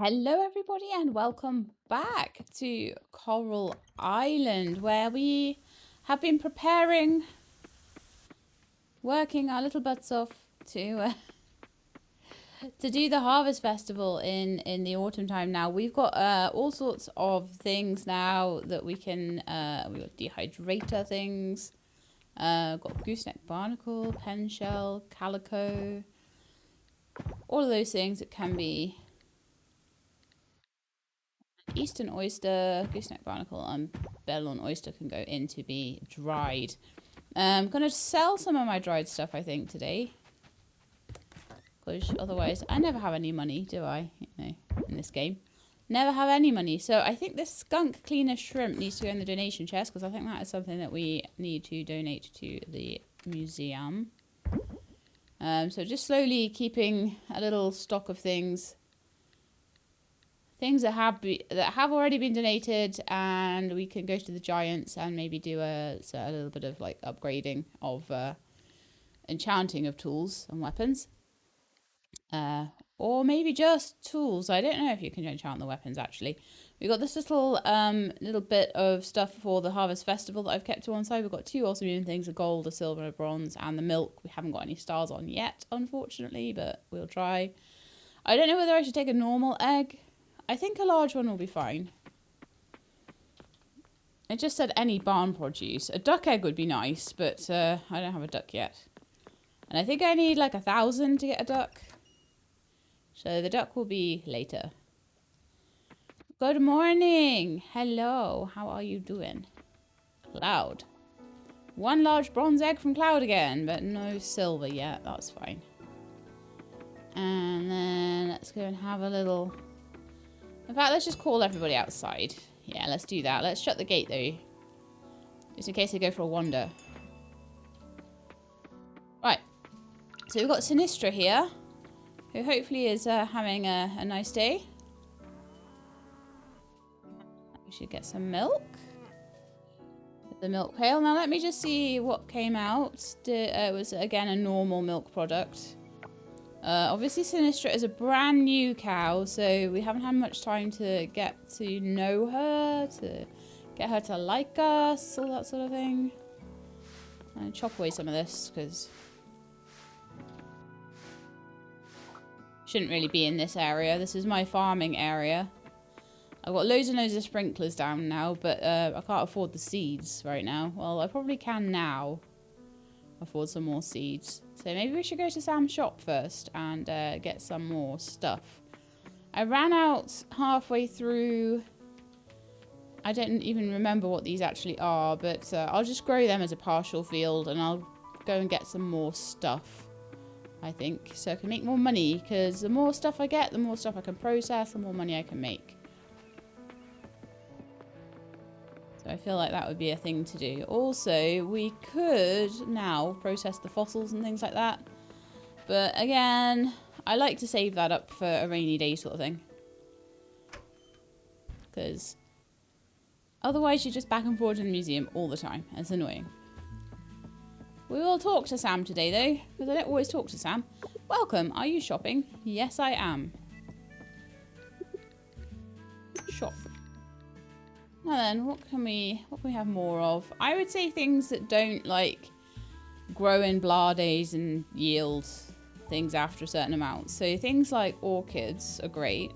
Hello, everybody, and welcome back to Coral Island, where we have been preparing, working our little butts off to do the Harvest Festival in the autumn time. Now we've got all sorts of things now that we can. We've got dehydrator things. Got gooseneck barnacle, pen shell, calico, all of those things that can be. Eastern oyster, gooseneck barnacle, and Bellon oyster can go in to be dried. I'm going to sell some of my dried stuff, I think, today. Because otherwise, I never have any money, do I? In this game. Never have any money. So I think this skunk cleaner shrimp needs to go in the donation chest, because I think that is something that we need to donate to the museum. So just slowly keeping a little stock of things that have already been donated, and we can go to the giants and maybe do a little bit of like upgrading of enchanting of tools and weapons, or maybe just tools. I don't know if you can enchant the weapons. Actually, we got this little bit of stuff for the Harvest Festival that I've kept to one side. We've got two awesome things: a gold, a silver, and a bronze, and the milk. We haven't got any stars on yet, unfortunately, but we'll try. I don't know whether I should take a normal egg. I think a large one will be fine. It just said any barn produce. A duck egg would be nice, but I don't have a duck yet. And I think I need like 1,000 to get a duck. So the duck will be later. Good morning. Hello. How are you doing? Cloud. One large bronze egg from Cloud again, but no silver yet. That's fine. And then let's go and have a little... In fact, let's just call everybody outside. Yeah, let's do that. Let's shut the gate, though. Just in case they go for a wander. Right. So we've got Sinistra here, who hopefully is having a nice day. We should get some milk. The milk pail. Now, let me just see what came out. It was, again, a normal milk product. Obviously, Sinistra is a brand new cow, so we haven't had much time to get to know her, to get her to like us, all that sort of thing. I'm going to chop away some of this, because shouldn't really be in this area. This is my farming area. I've got loads and loads of sprinklers down now, but I can't afford the seeds right now. Well, I probably can now afford some more seeds. So maybe we should go to Sam's shop first and get some more stuff. I ran out halfway through. I don't even remember what these actually are, but I'll just grow them as a partial field, and I'll go and get some more stuff, I think. So I can make more money, because the more stuff I get, the more stuff I can process, the more money I can make. I feel like that would be a thing to do. Also, we could now process the fossils and things like that. But again, I like to save that up for a rainy day sort of thing. Because otherwise you're just back and forth in the museum all the time. It's annoying. We will talk to Sam today though, because I don't always talk to Sam. Welcome, are you shopping? Yes, I am. Shop. Now then, what can we have more of? I would say things that don't like grow in Blades and yield things after a certain amount. So things like orchids are great.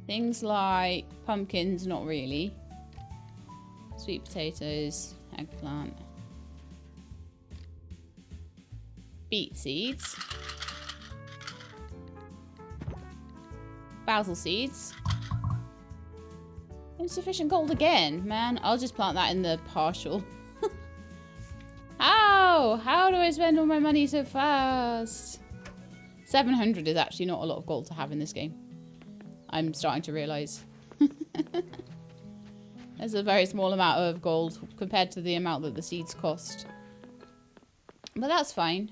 Things like pumpkins, not really. Sweet potatoes, eggplant. Beet seeds. Basil seeds. Insufficient gold again, man. I'll just plant that in the partial. How do I spend all my money so fast? 700 is actually not a lot of gold to have in this game. I'm starting to realise. There's a very small amount of gold compared to the amount that the seeds cost. But that's fine.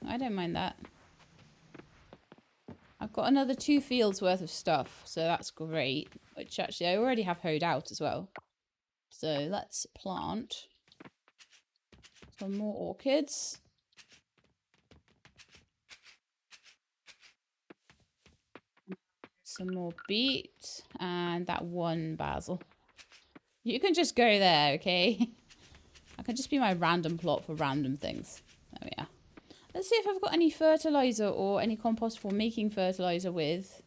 I don't mind that. I've got another 2 fields worth of stuff, so that's great. Which actually I already have hoed out as well. So let's plant some more orchids. some more beet and that one basil. You can just go there, okay? I can just be my random plot for random things. There we are. Let's see if I've got any fertilizer or any compost for making fertilizer with.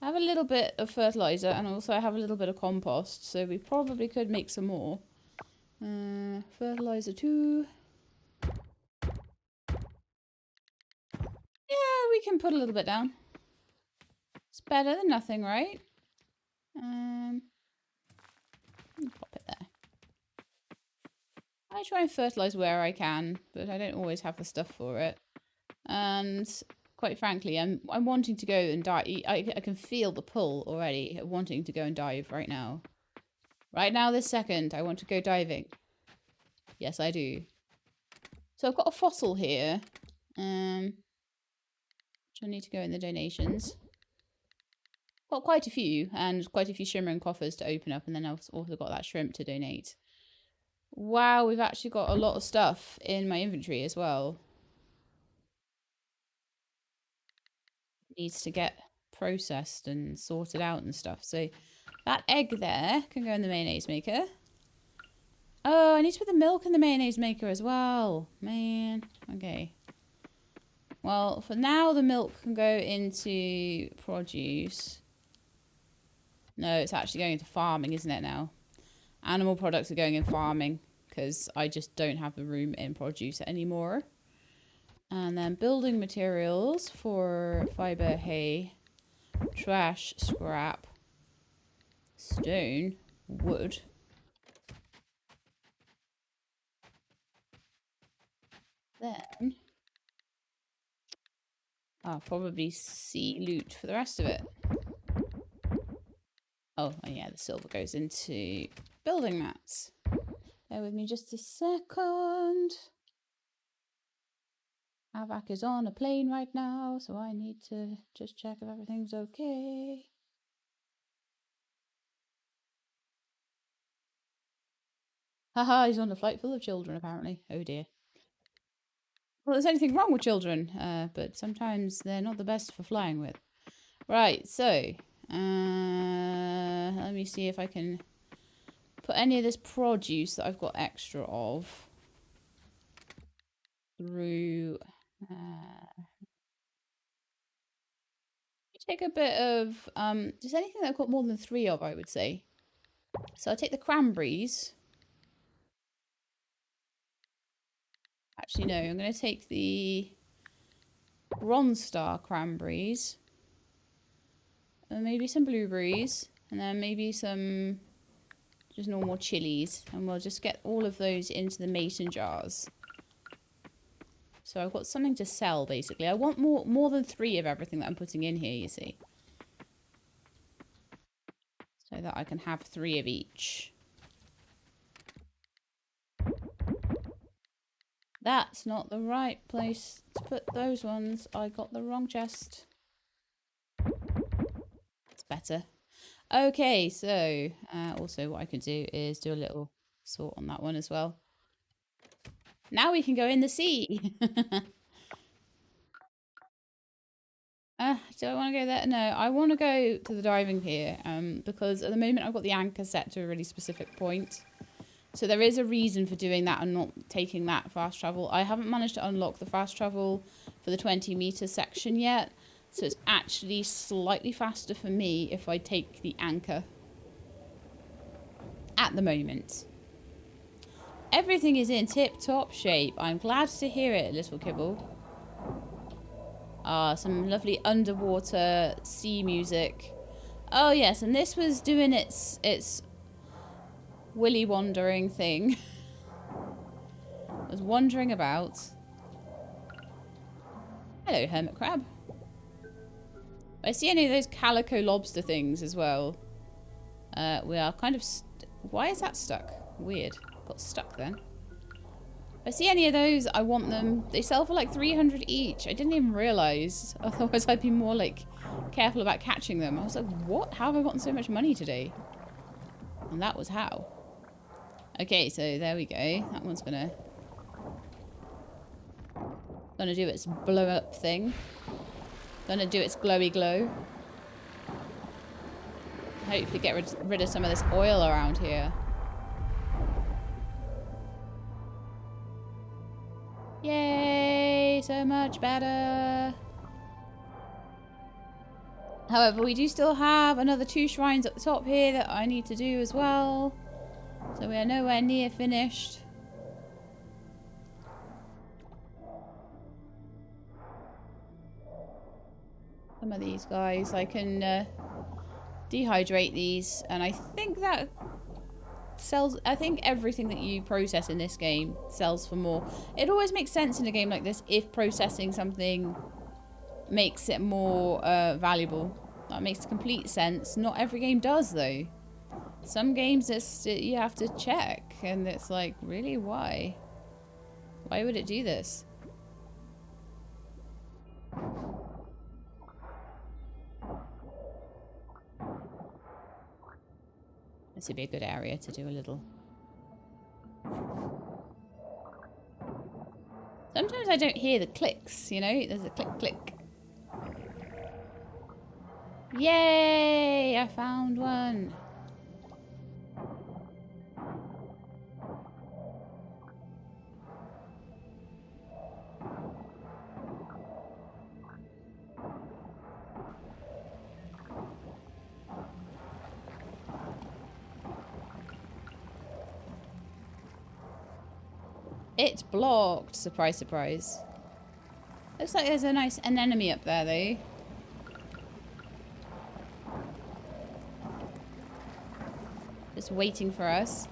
I have a little bit of fertilizer and also I have a little bit of compost, so we probably could make some more. Fertilizer 2. Yeah, we can put a little bit down. It's better than nothing, right? Pop it there. I try and fertilize where I can, but I don't always have the stuff for it. And quite frankly, I'm wanting to go and dive. I can feel the pull already of wanting to go and dive right now. Right now, this second, I want to go diving. Yes, I do. So I've got a fossil here. Which I need to go in the donations. Got quite a few, and quite a few shimmering coffers to open up, and then I've also got that shrimp to donate. Wow, we've actually got a lot of stuff in my inventory as well. Needs to get processed and sorted out and stuff. So that egg there can go in the mayonnaise maker. Oh, I need to put the milk in the mayonnaise maker as well. Man, okay. Well, for now, the milk can go into produce. No, it's actually going into farming, isn't it now? Animal products are going in farming because I just don't have the room in produce anymore. And then building materials for fiber, hay, trash, scrap, stone, wood. Then I'll probably see loot for the rest of it. Oh, yeah, the silver goes into building mats. Bear with me just a second. Avac is on a plane right now, so I need to just check if everything's okay. Haha, he's on a flight full of children, apparently. Oh dear. Well, there's anything wrong with children, but sometimes they're not the best for flying with. Right, so, let me see if I can put any of this produce that I've got extra of through... take a bit of... just anything that I've got more than 3 of, I would say. So I'll take the cranberries. Actually, no, I'm going to take the Bronze Star cranberries. And maybe some blueberries. And then maybe some just normal chilies. And we'll just get all of those into the mason jars. So I've got something to sell, basically. I want more than 3 of everything that I'm putting in here, you see. So that I can have 3 of each. That's not the right place to put those ones. I got the wrong chest. That's better. Okay, so also what I can do is do a little sort on that one as well. Now we can go in the sea. Do I want to go there? No, I want to go to the diving pier because at the moment I've got the anchor set to a really specific point. So there is a reason for doing that and not taking that fast travel. I haven't managed to unlock the fast travel for the 20-meter section yet. So it's actually slightly faster for me if I take the anchor. At the moment. Everything is in tip-top shape. I'm glad to hear it, little kibble. Some lovely underwater sea music. Oh yes, and this was doing its willy wandering thing. Was wandering about. Hello, hermit crab. I see any of those calico lobster things as well. We are kind of... Why is that stuck? Weird. Got stuck then. If I see any of those, I want them. They sell for like 300 each. I didn't even realise. Otherwise, I'd be more like careful about catching them. I was like, what? How have I gotten so much money today? And that was how. Okay, so there we go. That one's gonna do its blow up thing. Gonna do its glowy glow. hopefully get rid of some of this oil around here. Yay! So much better. However, we do still have another 2 shrines at the top here that I need to do as well. So we are nowhere near finished. Some of these guys, I can dehydrate these, and I think that sells. I think everything that you process in this game sells for more. It always makes sense in a game like this if processing something makes it more valuable. That makes complete sense. Not every game does, though. Some games you have to check, and it's like, really, why? Why would it do this? This would be a good area to do a little. Sometimes I don't hear the clicks, you know? There's a click, click. Yay! I found one. It's blocked. Surprise, surprise. Looks like there's an enemy up there, though. Just waiting for us.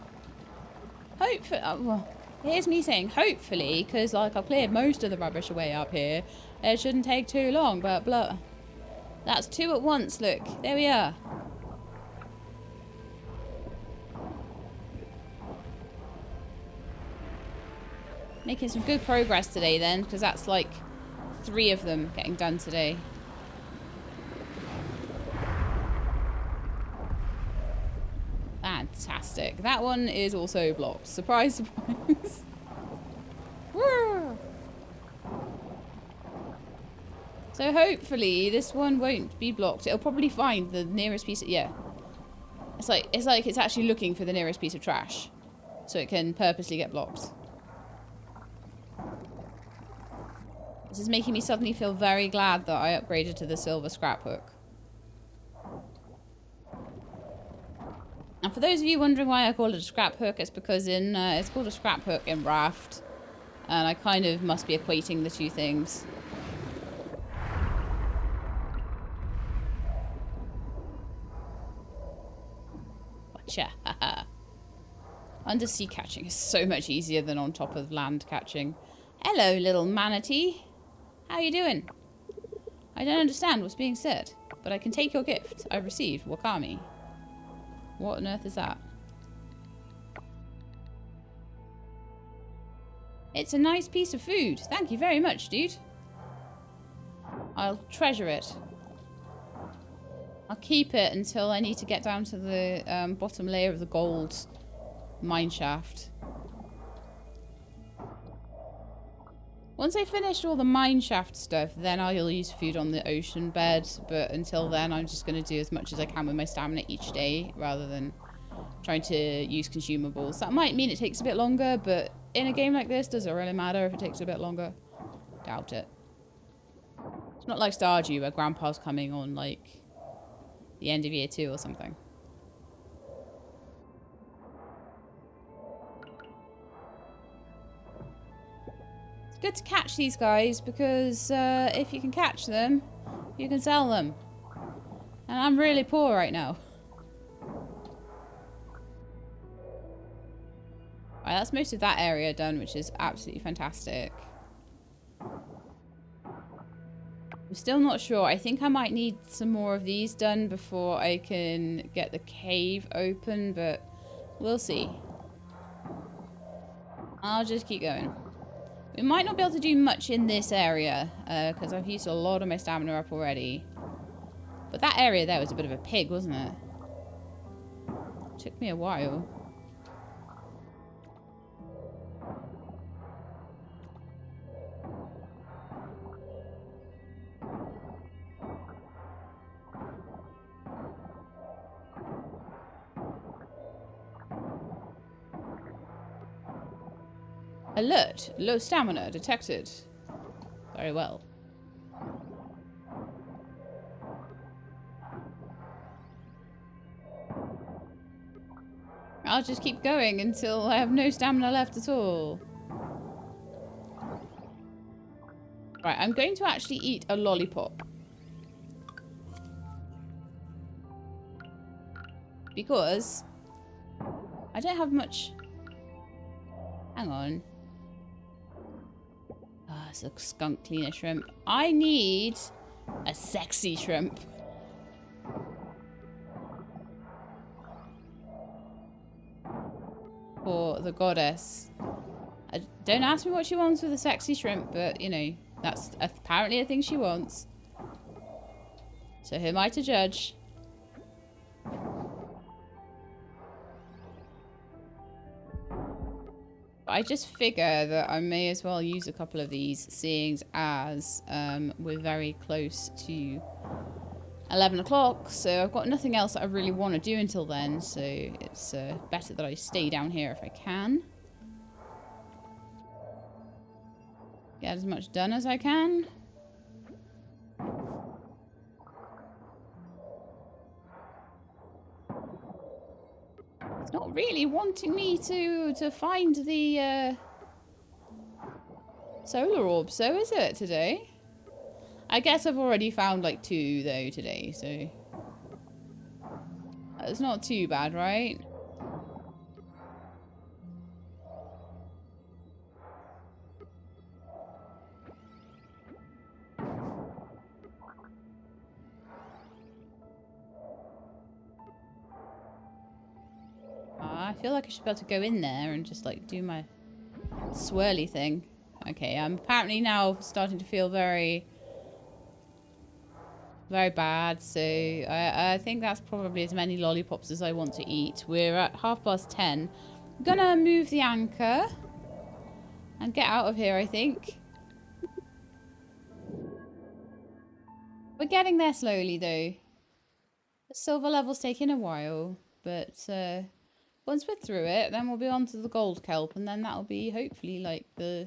Hopefully, well, here's me saying hopefully, because like I've cleared most of the rubbish away up here. It shouldn't take too long, but blah. That's 2 at once, look. There we are. Making some good progress today then, because that's like 3 of them getting done today. Fantastic. That one is also blocked. Surprise, surprise. So hopefully this one won't be blocked. It'll probably find the nearest piece of, yeah. It's like it's actually looking for the nearest piece of trash. So it can purposely get blocked. This is making me suddenly feel very glad that I upgraded to the silver scrap hook. And for those of you wondering why I call it a scrap hook, it's because it's called a scrap hook in Raft. And I kind of must be equating the 2 things. Gotcha. Undersea catching is so much easier than on top of land catching. Hello, little manatee. How you doing? I don't understand what's being said, but I can take your gift. I've received wakame. What on earth is that? It's a nice piece of food. Thank you very much, dude. I'll treasure it. I'll keep it until I need to get down to the bottom layer of the gold mine shaft. Once I finished all the mine shaft stuff, then I'll use food on the ocean bed. But until then, I'm just going to do as much as I can with my stamina each day, rather than trying to use consumables. That might mean it takes a bit longer, but in a game like this, does it really matter if it takes a bit longer? Doubt it. It's not like Stardew, where Grandpa's coming on, like, the end of year 2 or something. Good to catch these guys, because if you can catch them, you can sell them. And I'm really poor right now. Right, that's most of that area done, which is absolutely fantastic. I'm still not sure. I think I might need some more of these done before I can get the cave open, but we'll see. I'll just keep going. We might not be able to do much in this area, because I've used a lot of my stamina up already. But that area there was a bit of a pig, wasn't it? Took me a while. Alert. Low stamina detected. Very well. I'll just keep going until I have no stamina left at all. Right, I'm going to actually eat a lollipop. Because I don't have much... Hang on. Ah, it's a skunk cleaner shrimp. I need a sexy shrimp. For the goddess. Don't ask me what she wants with a sexy shrimp, but, you know, that's apparently a thing she wants. So who am I to judge? But I just figure that I may as well use a couple of these, seeing as we're very close to 11 o'clock. So I've got nothing else that I really want to do until then. So it's better that I stay down here if I can. Get as much done as I can. It's not really wanting me to find the solar orb, so is it today? I guess I've already found like 2 though today, so it's not too bad, right? I feel like I should be able to go in there and just like do my swirly thing. Okay, I'm apparently now starting to feel very bad, so I think that's probably as many lollipops as I want to eat. We're at 10:30. I'm gonna move the anchor and get out of here, I think. We're getting there slowly though. The silver level's taking a while, but once we're through it, then we'll be on to the gold kelp, and then that'll be hopefully like the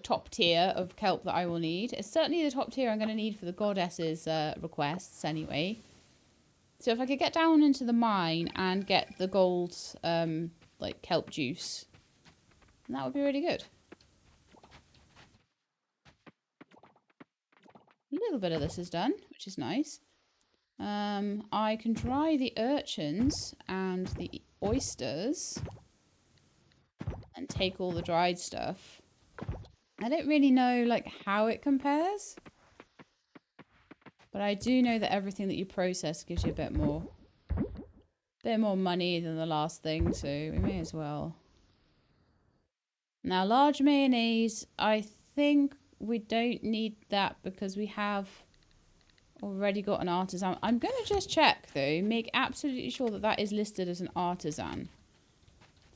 top tier of kelp that I will need. It's certainly the top tier I'm going to need for the goddess's requests anyway. So if I could get down into the mine and get the gold like kelp juice, that would be really good. A little bit of this is done, which is nice. I can dry the urchins and the oysters and take all the dried stuff. I don't really know like how it compares, but I do know that everything that you process gives you a bit more money than the last thing, so we may as well. Now, large mayonnaise, I think we don't need that because we have already got an artisan. I'm going to just check though, make absolutely sure that that is listed as an artisan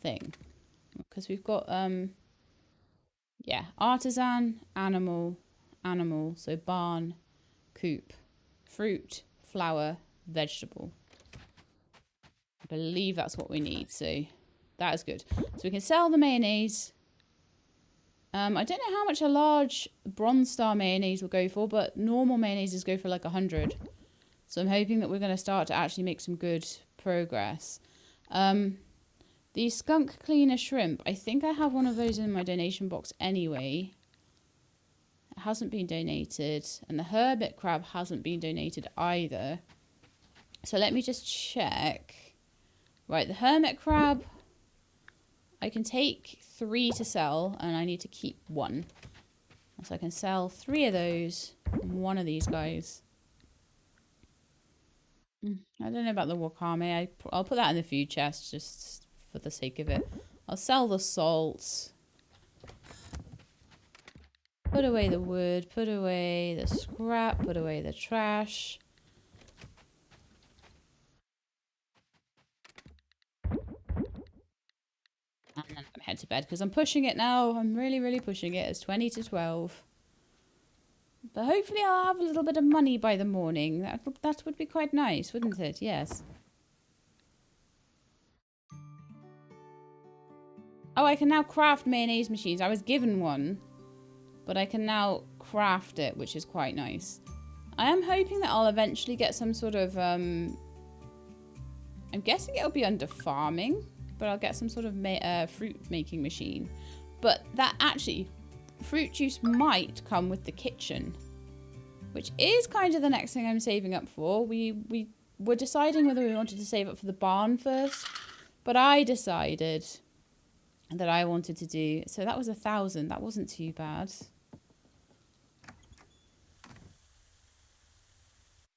thing, because we've got yeah, artisan, animal, so barn, coop, fruit, flower, vegetable. I believe that's what we need, so that is good. So we can sell the mayonnaise. I don't know how much a large Bronze Star mayonnaise will go for, but normal mayonnaises go for like 100. So I'm hoping that we're going to start to actually make some good progress. The skunk cleaner shrimp, I think I have one of those in my donation box anyway. It hasn't been donated. And the hermit crab hasn't been donated either. So let me just check. Right, the hermit crab, I can take 3 to sell, and I need to keep 1. So I can sell 3 of those, and 1 of these guys. I don't know about the wakame. I'll put that in the food chest just for the sake of it. I'll sell the salt. Put away the wood, put away the scrap, put away the trash. And then I'm gonna head to bed because I'm pushing it now. I'm really pushing it. It's 20 to 12. But hopefully I'll have a little bit of money by the morning. That would be quite nice, wouldn't it? Yes. Oh, I can now craft mayonnaise machines. I was given one, but I can now craft it, which is quite nice. I am hoping that I'll eventually get some sort of, I'm guessing it'll be under farming, but I'll get some sort of fruit making machine. But that actually, fruit juice might come with the kitchen, which is kind of the next thing I'm saving up for. We were deciding whether we wanted to save up for the barn first, but I decided that I wanted to do, so that was 1,000. That wasn't too bad.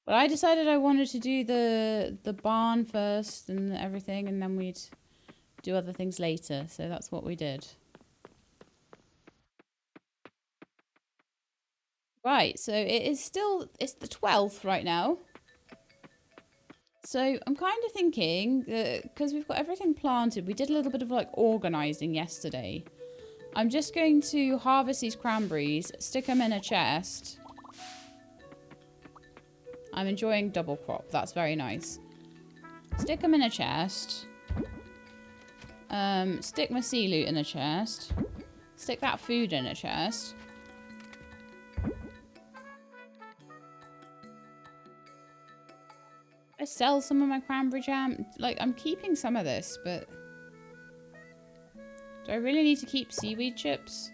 But I decided I wanted to do the barn first and everything, and then we'd do other things later. So that's what we did. Right, so it's the 12th right now. So I'm kind of thinking, because we've got everything planted, we did a little bit of like organising yesterday. I'm just going to harvest these cranberries, stick them in a chest. I'm enjoying double crop. That's very nice. Stick them in a chest. Stick my sea loot in a chest. Stick that food in a chest. I sell some of my cranberry jam. Like, I'm keeping some of this, but... do I really need to keep seaweed chips?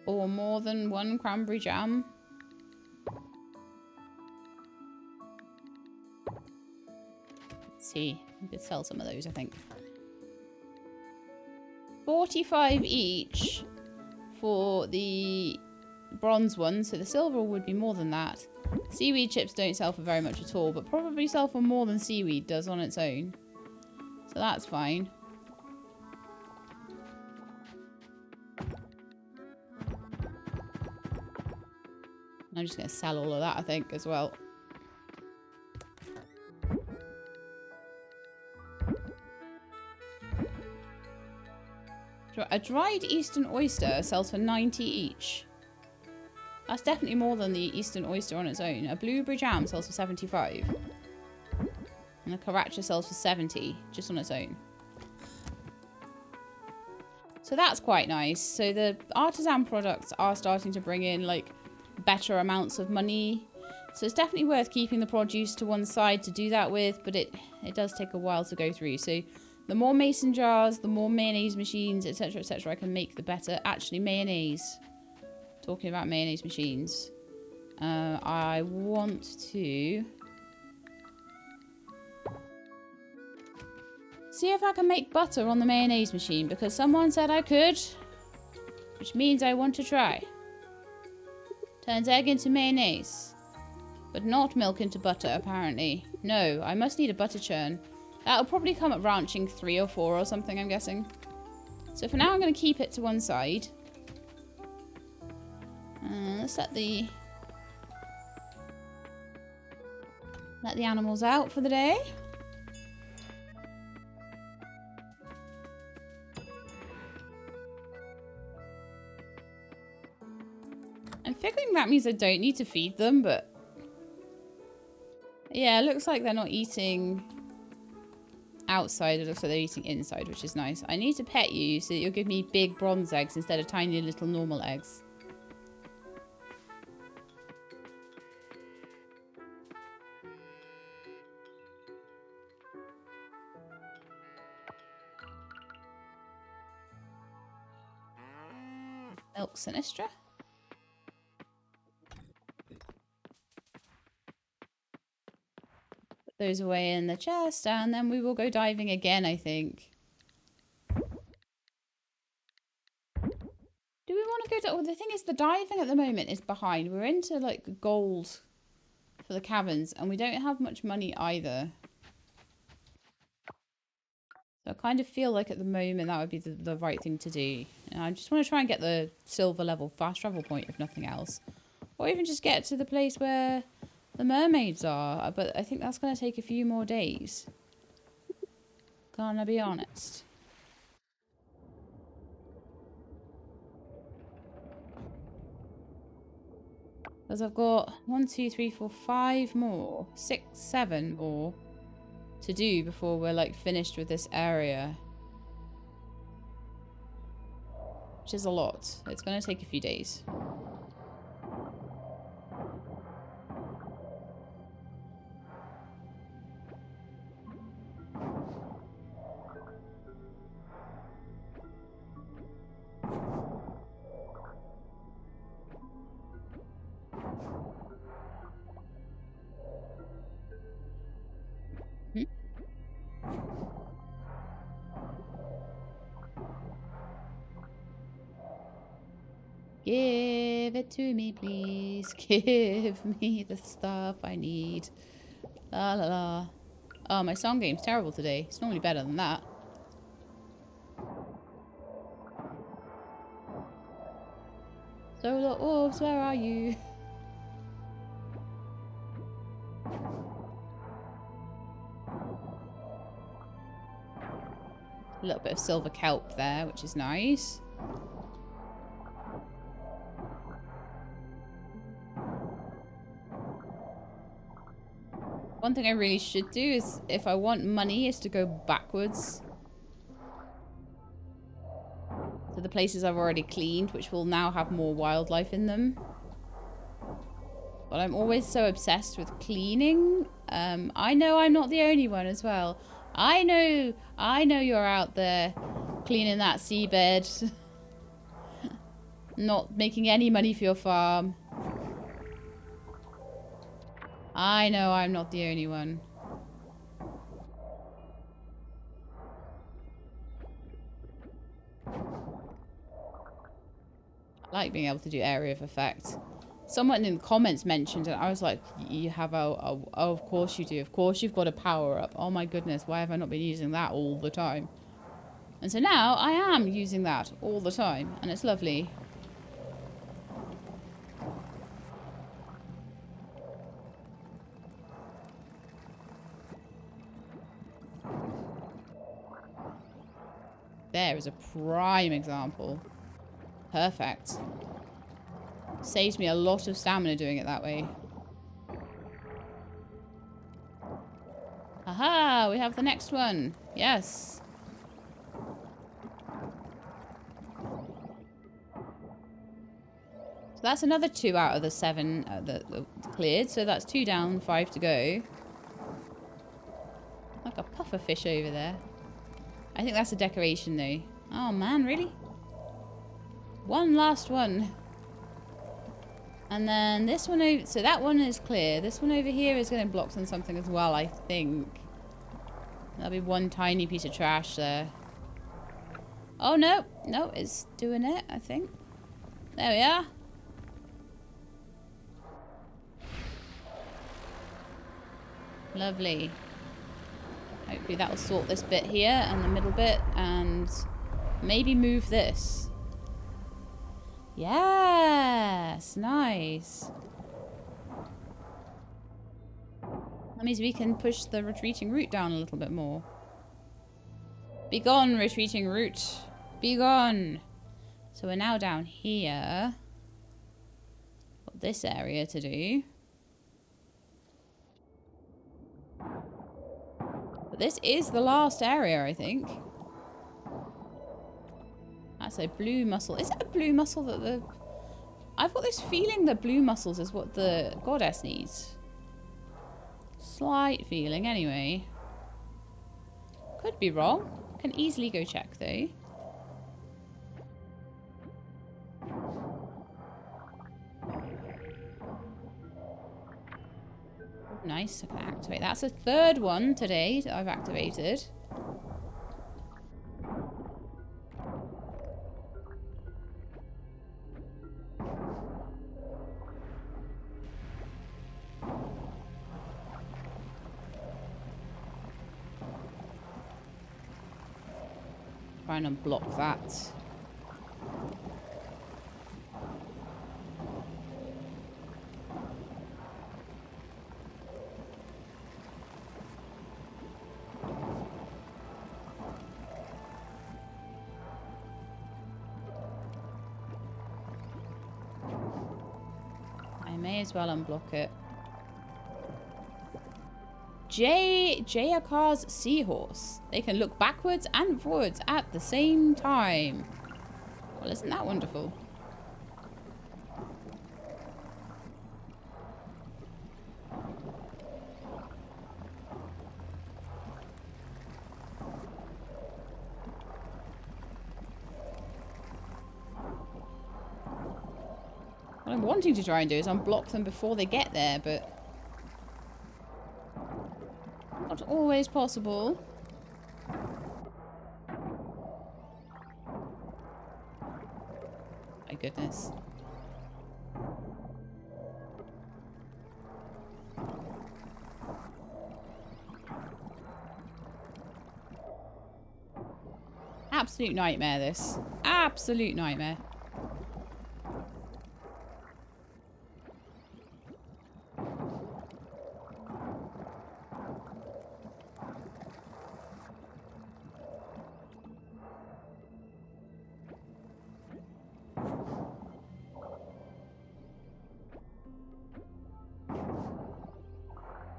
Or more than one cranberry jam? Let's see. We could sell some of those, I think. 45 each for the bronze one, so the silver would be more than that. Seaweed chips don't sell for very much at all, but probably sell for more than seaweed does on its own. So that's fine. I'm just going to sell all of that, I think, as well. A dried Eastern oyster sells for 90 each. That's definitely more than the Eastern oyster on its own. A blueberry jam sells for 75. And the Karacha sells for 70, just on its own. So that's quite nice. So the artisan products are starting to bring in, like, better amounts of money. So it's definitely worth keeping the produce to one side to do that with, but it does take a while to go through. So the more mason jars, the more mayonnaise machines, etc., etc. I can make, the better. Actually, mayonnaise. Talking about mayonnaise machines. I want to see if I can make butter on the mayonnaise machine, because someone said I could, which means I want to try. Turns egg into mayonnaise, but not milk into butter, apparently. No, I must need a butter churn. That'll probably come at ranching 3 or 4 or something, I'm guessing. So for now, I'm going to keep it to one side. Let's let the animals out for the day. I'm figuring that means I don't need to feed them, but yeah, it looks like they're not eating outside. It looks like they're eating inside, which is nice. I need to pet you so that you'll give me big bronze eggs instead of tiny little normal eggs. Milk Sinistra. Put those away in the chest, and then we will go diving again, I think. Do we want to go to... well, the thing is, the diving at the moment is behind. We're into, like, gold for the caverns, and we don't have much money either. So I kind of feel like at the moment that would be the right thing to do. And I just want to try and get the silver level fast travel point, if nothing else. Or even just get to the place where the mermaids are. But I think that's going to take a few more days. Gonna be honest. Because I've got 1, 2, 3, 4, 5 more. 6, 7 more. to do before we're like finished with this area. Which is a lot. It's going to take a few days. Give it to me, please. Give me the stuff I need. La la la. Oh, my song game's terrible today. It's normally better than that. Solar orbs, where are you? A little bit of silver kelp there, which is nice. One thing I really should do is, if I want money, is to go backwards to the places I've already cleaned, which will now have more wildlife in them. But I'm always so obsessed with cleaning. I know I'm not the only one as well. I know you're out there cleaning that seabed. Not making any money for your farm. I know I'm not the only one. I like being able to do area of effect. Someone in the comments mentioned it. I was like, you have oh, of course you do. Of course you've got a power up. Oh my goodness, why have I not been using that all the time? And so now I am using that all the time. And it's lovely. There is a prime example. Perfect. Saves me a lot of stamina doing it that way. Aha! We have the next one. Yes. So that's another 2 out of the 7 that cleared. So that's 2 down, 5 to go. Like a puffer fish over there. I think that's a decoration though. Oh man, really? One last one. And then this one over... So that one is clear. This one over here is going to block on something as well, I think. That'll be one tiny piece of trash there. Oh, no. No, it's doing it, I think. There we are. Lovely. Hopefully that will sort this bit here and the middle bit. And maybe move this. Yes, nice. That means we can push the retreating route down a little bit more. Be gone, retreating route. Be gone. So we're now down here. Got this area to do. But this is the last area, I think. That's a blue mussel. Is it a blue mussel that the... I've got this feeling that blue mussels is what the goddess needs. Slight feeling, anyway. Could be wrong. Can easily go check, though. Nice. I can activate. That's the 3rd one today that I've activated. Try and unblock that. I may as well unblock it. Jayakar's seahorse. They can look backwards and forwards at the same time. Well, isn't that wonderful? What I'm wanting to try and do is unblock them before they get there, but not always possible. My goodness. Absolute nightmare, this. Absolute nightmare.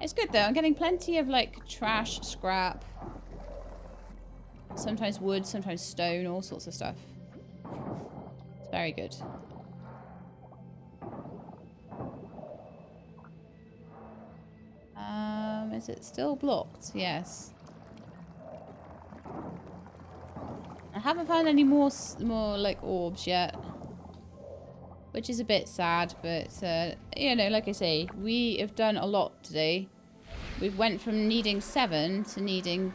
It's good though, I'm getting plenty of like trash, scrap, sometimes wood, sometimes stone, all sorts of stuff. It's very good. Is it still blocked? Yes. I haven't found any more like orbs yet, which is a bit sad, but you know, like I say, we have done a lot today. We went from needing 7 to needing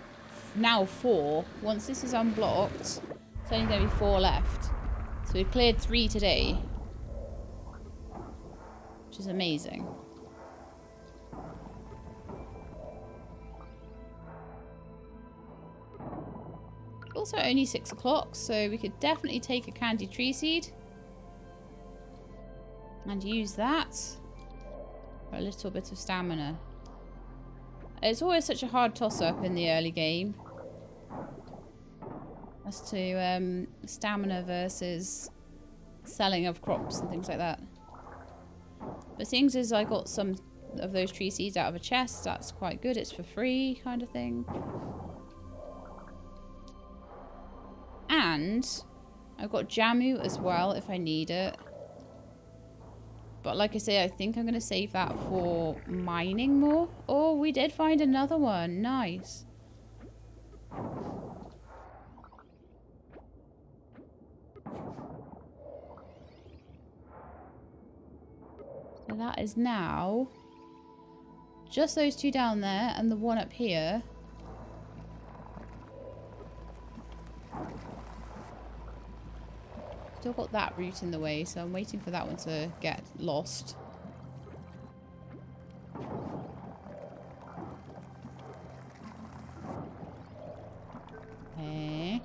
now 4. Once this is unblocked, it's only going to be 4 left. So we've cleared 3 today, which is amazing. Also only 6 o'clock, so we could definitely take a candy tree seed and use that for a little bit of stamina. It's always such a hard toss-up in the early game as to stamina versus selling of crops and things like that. But seeing as I got some of those tree seeds out of a chest, that's quite good. It's for free kind of thing. And I've got Jamu as well if I need it. But like I say, I think I'm going to save that for mining more. Oh, we did find another one. Nice. So that is now just those 2 down there and the one up here. Still got that route in the way, so I'm waiting for that one to get lost. Okay.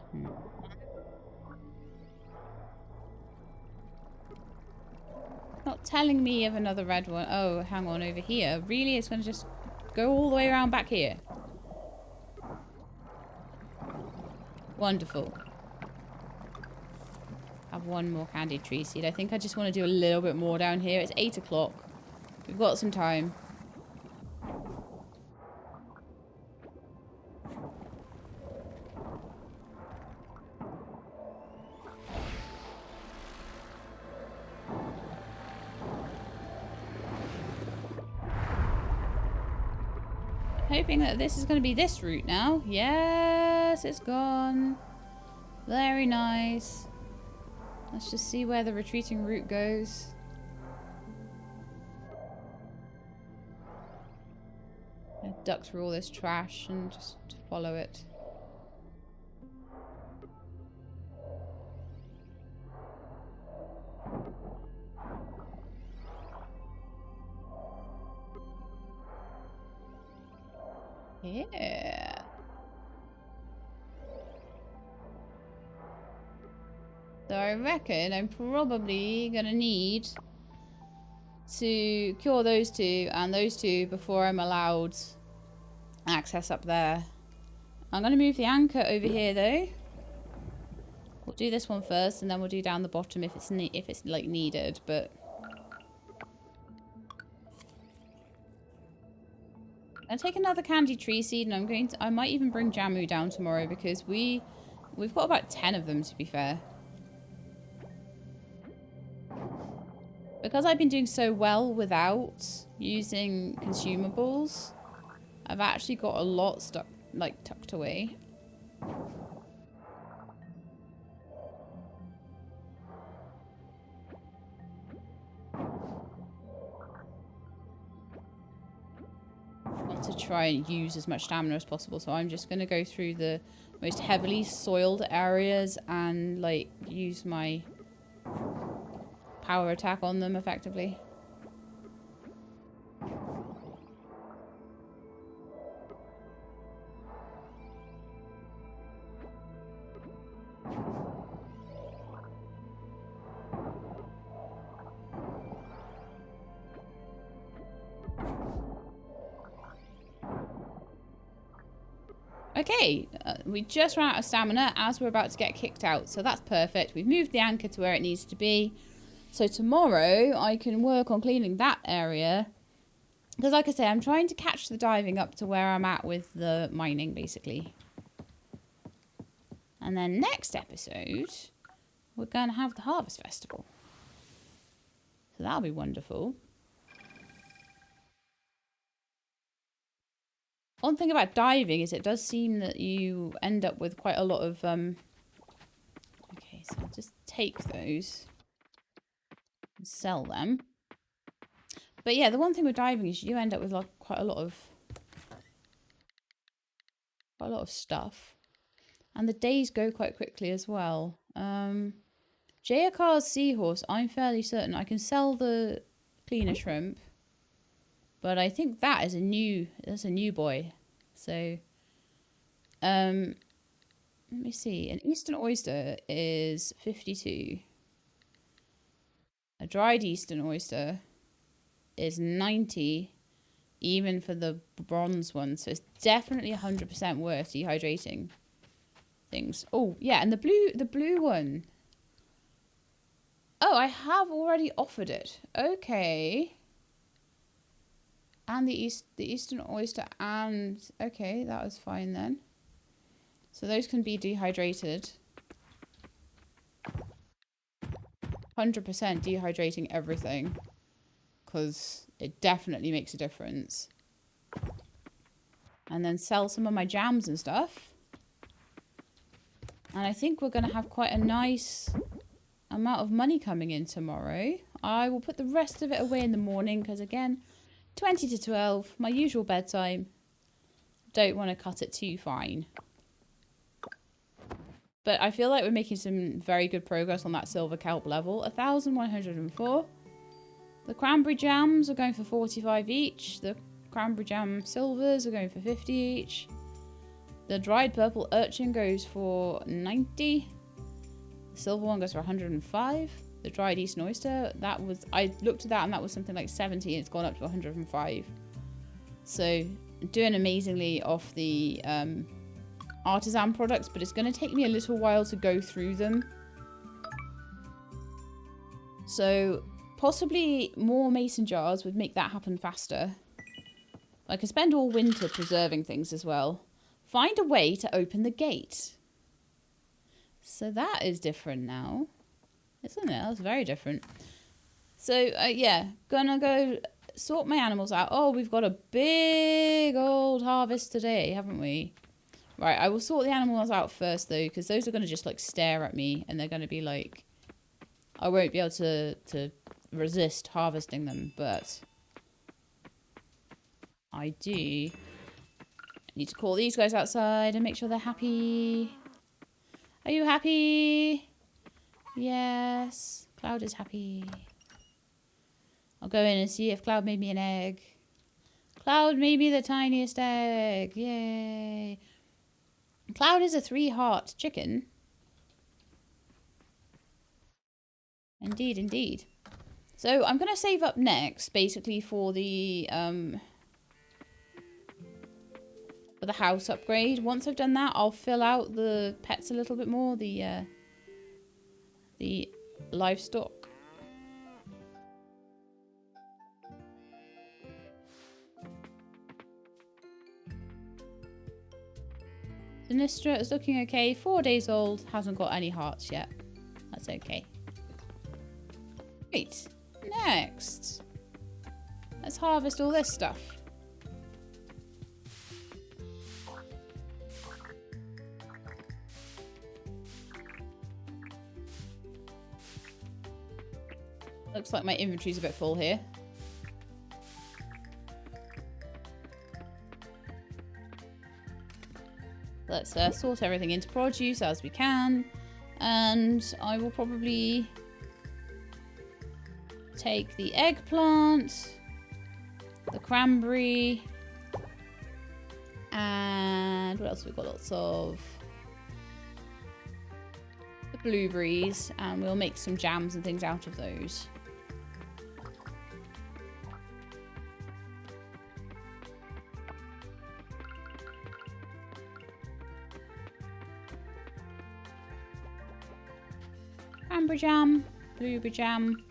Not telling me of another red one. Oh, hang on, over here. Really? It's going to just go all the way around back here? Wonderful. Have one more candy tree seed. I think I just want to do a little bit more down here. It's 8 o'clock. We've got some time. Hoping that this is going to be this route now. Yes, it's gone. Very nice. Let's just see where the retreating route goes. I duck through all this trash and just follow it. Yeah. So I reckon I'm probably gonna need to cure those 2 and those 2 before I'm allowed access up there. I'm gonna move the anchor over here though. We'll do this one first, and then we'll do down the bottom if it's like needed. But I'll take another candy tree seed, and I might even bring Jamu down tomorrow because we've got about 10 of them, to be fair. Because I've been doing so well without using consumables, I've actually got a lot tucked away. To try and use as much stamina as possible, so I'm just going to go through the most heavily soiled areas and like use my power attack on them effectively. Okay, we just ran out of stamina as we're about to get kicked out, so that's perfect. We've moved the anchor to where it needs to be. So tomorrow I can work on cleaning that area. Because like I say, I'm trying to catch the diving up to where I'm at with the mining, basically. And then next episode, we're going to have the Harvest Festival. So that'll be wonderful. One thing about diving is it does seem that you end up with quite a lot of... Okay, so I'll just take those and sell them. But yeah, the one thing with diving is you end up with like quite a lot of stuff. And the days go quite quickly as well. Jayakar's seahorse, I'm fairly certain I can sell the cleaner shrimp. But I think that's a new boy. So, let me see. An Eastern oyster is 52. A dried Eastern oyster is 90, even for the bronze one. So it's definitely 100% worth dehydrating things. Oh, yeah, and the blue one. Oh, I have already offered it. Okay. And the Eastern oyster and... Okay, that was fine then. So those can be dehydrated. 100% dehydrating everything. Because it definitely makes a difference. And then sell some of my jams and stuff. And I think we're going to have quite a nice amount of money coming in tomorrow. I will put the rest of it away in the morning because, again, 20 to 12, my usual bedtime. Don't want to cut it too fine. But I feel like we're making some very good progress on that silver kelp level. 1,104. The cranberry jams are going for 45 each. The cranberry jam silvers are going for 50 each. The dried purple urchin goes for 90. The silver one goes for 105. The dried Eastern oyster, I looked at that and that was something like 70 and it's gone up to 105. So doing amazingly off the artisan products, but it's going to take me a little while to go through them. So possibly more mason jars would make that happen faster. I can spend all winter preserving things as well. Find a way to open the gate. So that is different now. Isn't it? That's very different. So, yeah. Gonna go sort my animals out. Oh, we've got a big old harvest today, haven't we? Right, I will sort the animals out first, though, because those are going to just, like, stare at me. And they're going to be, like... I won't be able to resist harvesting them, but... I do... I need to call these guys outside and make sure they're happy. Are you happy? Yes. Cloud is happy. I'll go in and see if Cloud made me an egg. Cloud made me the tiniest egg. Yay. Cloud is a 3-heart chicken. Indeed, indeed. So I'm going to save up next, basically, for the house upgrade. Once I've done that, I'll fill out the pets a little bit more, the livestock. Sinistra is looking okay. 4 days old. Hasn't got any hearts yet. That's okay. Right. Next. Let's harvest all this stuff. Looks like my inventory's a bit full here. Let's sort everything into produce as we can. And I will probably take the eggplant, the cranberry, and what else have we got? Lots of the blueberries, and we'll make some jams and things out of those. Cranberry jam, blueberry jam,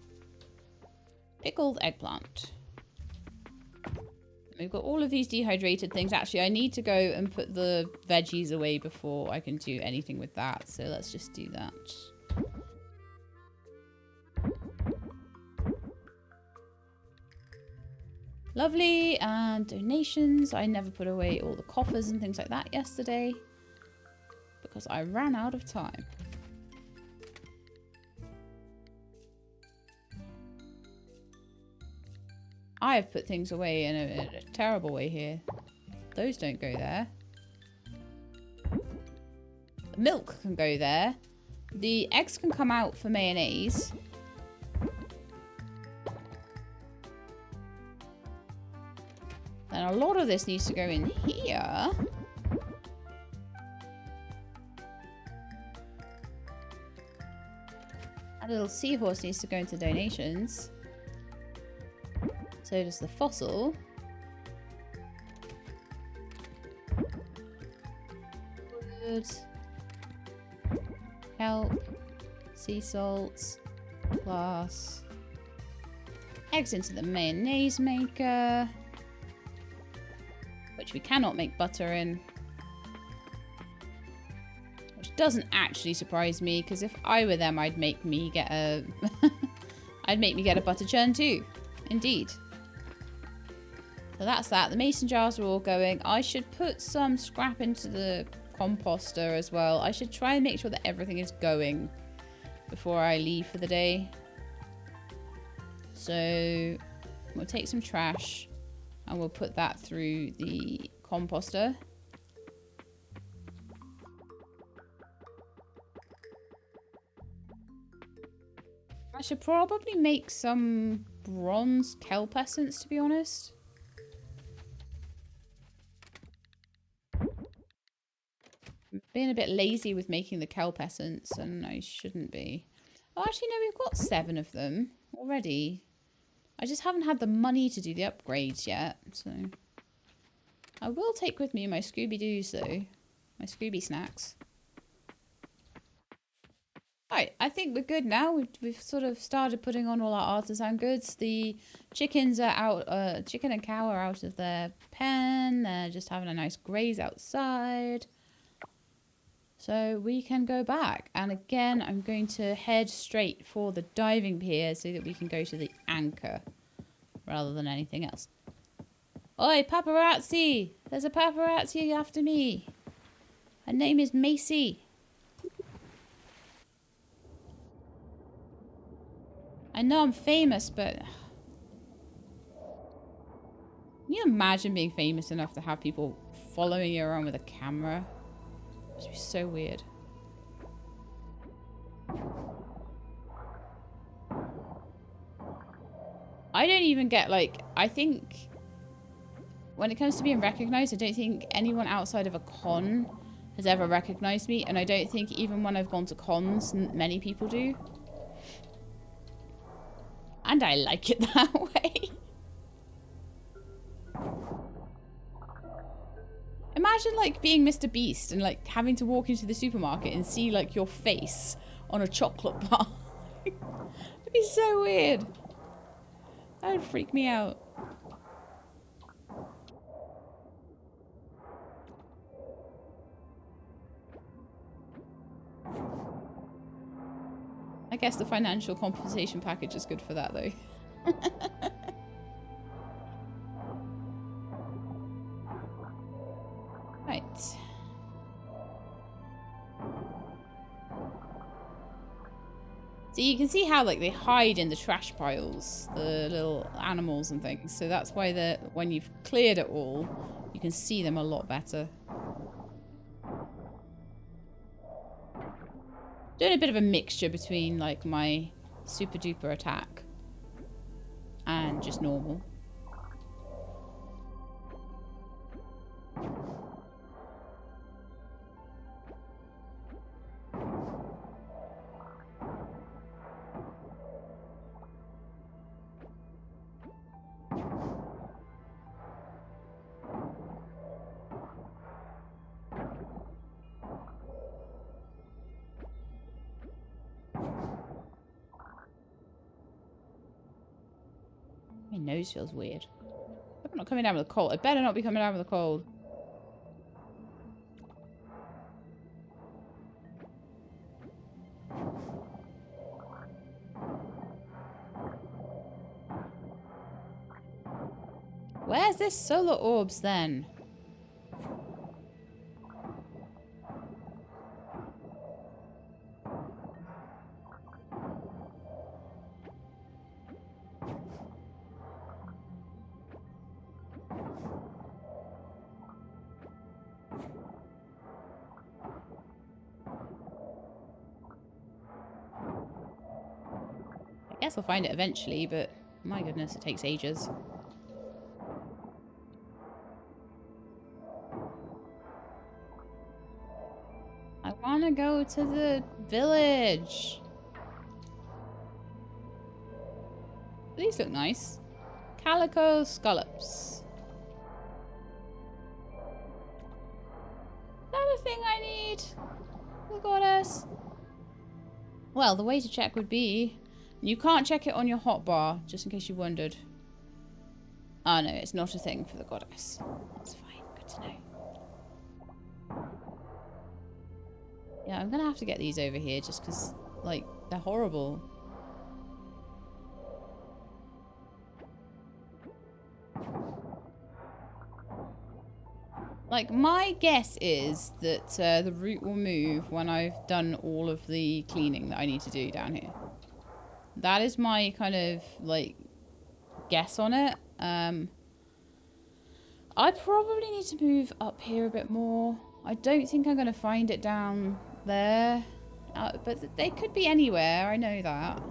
pickled eggplant. We've got all of these dehydrated things. Actually, I need to go and put the veggies away before I can do anything with that. So let's just do that. Lovely. And donations. I never put away all the coffers and things like that yesterday because I ran out of time. I have put things away in a terrible way here. Those don't go there. The milk can go there. The eggs can come out for mayonnaise. And a lot of this needs to go in here. A little seahorse needs to go into donations. So does the fossil. Wood. Kelp. Sea salts. Glass. Eggs into the mayonnaise maker. Which we cannot make butter in. Which doesn't actually surprise me, because if I were them, I'd make me get a... I'd make me get a butter churn too. Indeed. So that's that. The mason jars are all going. I should put some scrap into the composter as well. I should try and make sure that everything is going before I leave for the day. So we'll take some trash and we'll put that through the composter. I should probably make some bronze kelp essence, to be honest. Being a bit lazy with making the kelp essence, and I shouldn't be. Oh, actually, no, we've got 7 of them already. I just haven't had the money to do the upgrades yet, so... I will take with me my Scooby-Doos, though. My Scooby snacks. Right, I think we're good now. We've sort of started putting on all our artisan goods. The chickens are out, chicken and cow are out of their pen. They're just having a nice graze outside. So we can go back. And again, I'm going to head straight for the diving pier so that we can go to the anchor rather than anything else. Oi, paparazzi! There's a paparazzi after me. Her name is Macy. I know I'm famous, but... Can you imagine being famous enough to have people following you around with a camera? It must be so weird. I don't even get, like... I think... When it comes to being recognised, I don't think anyone outside of a con has ever recognised me. And I don't think even when I've gone to cons, many people do. And I like it that way. Imagine, like, being Mr. Beast and, like, having to walk into the supermarket and see, like, your face on a chocolate bar. It'd be so weird. That would freak me out. I guess the financial compensation package is good for that, though. Right. So you can see how, like, they hide in the trash piles, the little animals and things. So that's why when you've cleared it all, you can see them a lot better. Doing a bit of a mixture between, like, my super duper attack and just normal. My nose feels weird. I'm not coming down with a cold. I better not be coming down with a cold. Where's this solar orbs then? I guess I'll find it eventually, but my goodness, it takes ages. I want to go to the village. These look nice. Calico scallops. Is that a thing I need? Oh, goddess. Well, the way to check would be... You can't check it on your hotbar, just in case you wondered. Oh no, it's not a thing for the goddess. That's fine, good to know. Yeah, I'm gonna have to get these over here just because, like, they're horrible. Like, my guess is that the route will move when I've done all of the cleaning that I need to do down here. That is my kind of, like, guess on it. I probably need to move up here a bit more. I don't think I'm going to find it down there. But they could be anywhere, I know that.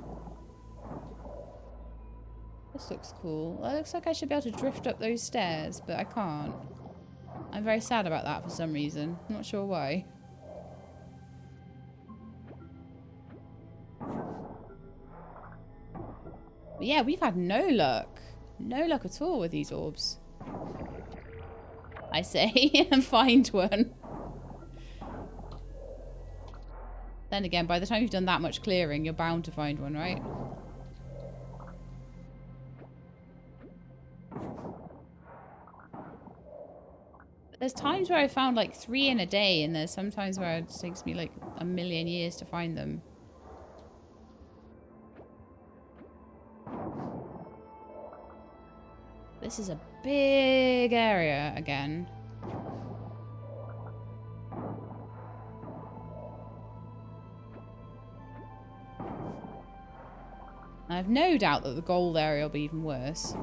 This looks cool. It looks like I should be able to drift up those stairs, but I can't. I'm very sad about that for some reason. I'm not sure why. But yeah, we've had no luck. No luck at all with these orbs. I say, and find one. Then again, by the time you've done that much clearing, you're bound to find one, right? But there's times where I found like 3 in a day, and there's some times where it takes me like a million years to find them. This is a big area again. I have no doubt that the gold area will be even worse.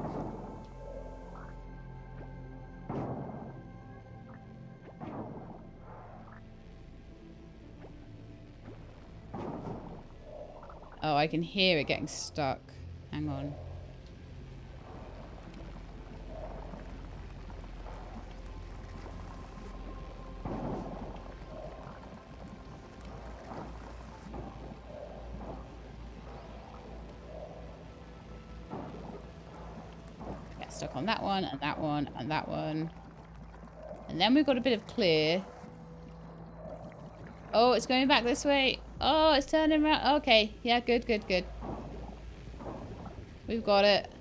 Oh, I can hear it getting stuck. Hang on. Stuck on that one, and that one, and that one. And then we've got a bit of clear. Oh, it's going back this way. Oh, it's turning around. Okay. Yeah, good, good, good. We've got it.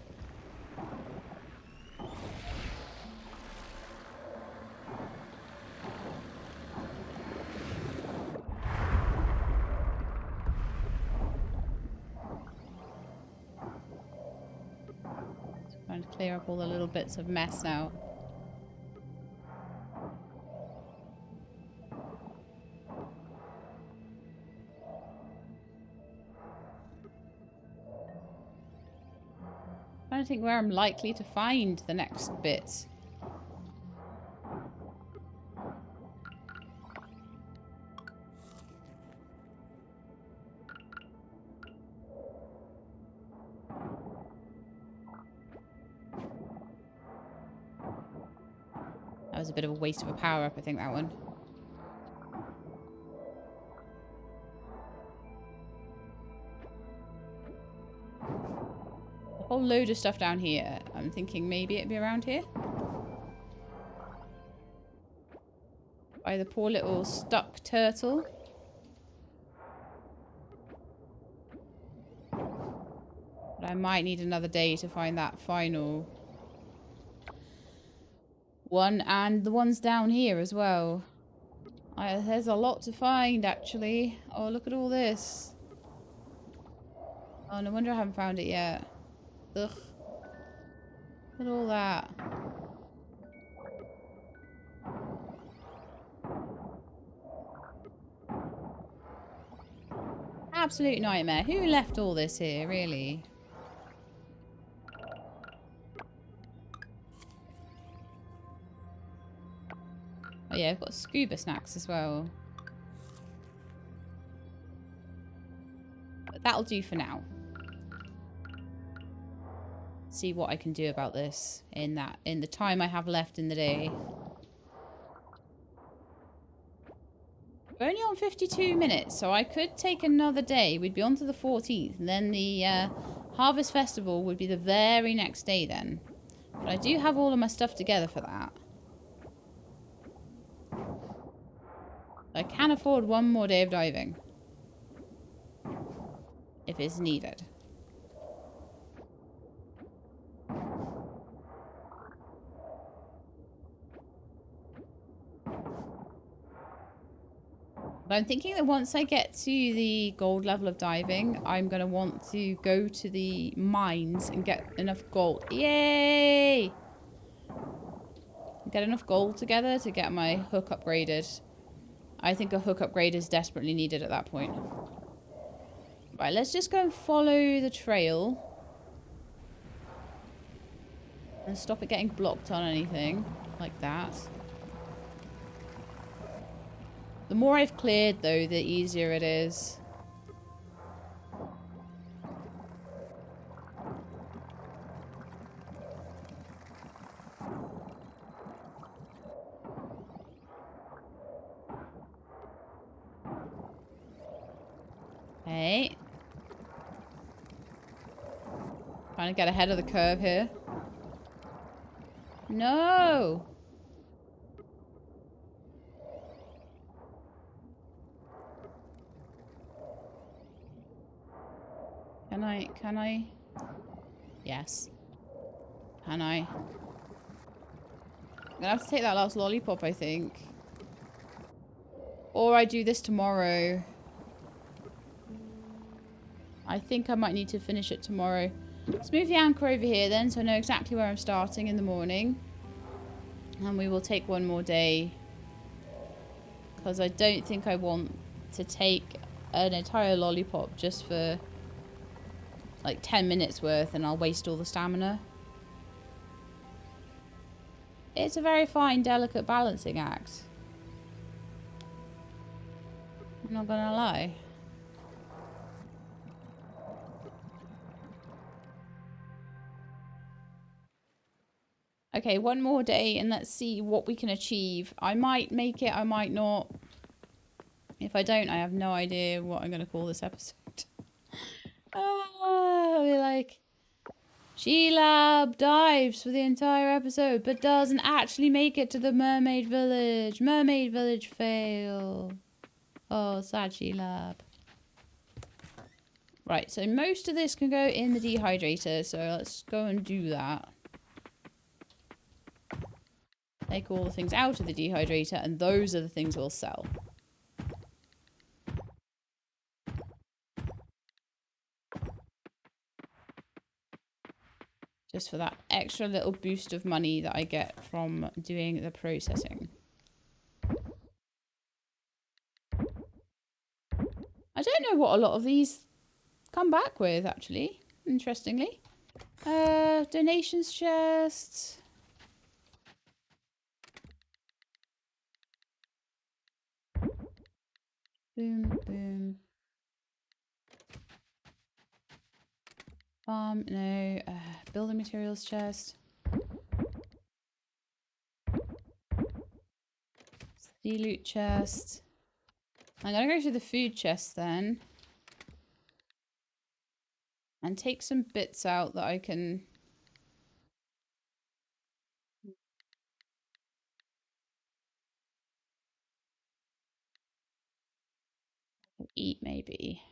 Trying to clear up all the little bits of mess now. Trying to think where I'm likely to find the next bit. That was a bit of a waste of a power-up, I think, that one. A whole load of stuff down here. I'm thinking maybe it'd be around here. By the poor little stuck turtle. But I might need another day to find that final one, and the ones down here as well. There's a lot to find, actually. Oh, look at all this. Oh, no wonder I haven't found it yet. Ugh. Look at all that. Absolute nightmare. Who left all this here, really? Oh yeah, I've got scuba snacks as well. But that'll do for now. See what I can do about this in the time I have left in the day. We're only on 52 minutes, so I could take another day. We'd be on to the 14th, and then the Harvest Festival would be the very next day then. But I do have all of my stuff together for that. I can afford one more day of diving. If it's needed. But I'm thinking that once I get to the gold level of diving, I'm going to want to go to the mines and get enough gold. Yay! Get enough gold together to get my hook upgraded. I think a hook upgrade is desperately needed at that point. Right, let's just go and follow the trail. And stop it getting blocked on anything like that. The more I've cleared, though, the easier it is. Hey. Trying to get ahead of the curve here. No! Can I? Yes. Can I? I'm gonna have to take that last lollipop, I think. Or I do this tomorrow. I think I might need to finish it tomorrow. Let's move the anchor over here then, so I know exactly where I'm starting in the morning. And we will take one more day. Because I don't think I want to take an entire lollipop just for like 10 minutes worth, and I'll waste all the stamina. It's a very fine, delicate balancing act. I'm not gonna lie. Okay, one more day and let's see what we can achieve. I might make it, I might not. If I don't, I have no idea what I'm going to call this episode. I'll be like, She-Lab dives for the entire episode, but doesn't actually make it to the Mermaid Village. Mermaid Village fail. Oh, sad She-Lab. Right, so most of this can go in the dehydrator, so let's go and do that. Take all the things out of the dehydrator, and those are the things we'll sell. Just for that extra little boost of money that I get from doing the processing. I don't know what a lot of these come back with, actually. Interestingly. Donations chest. Boom, boom. No. Building materials chest. Sea loot chest. I'm gonna go through the food chest then. And take some bits out that I can eat, maybe.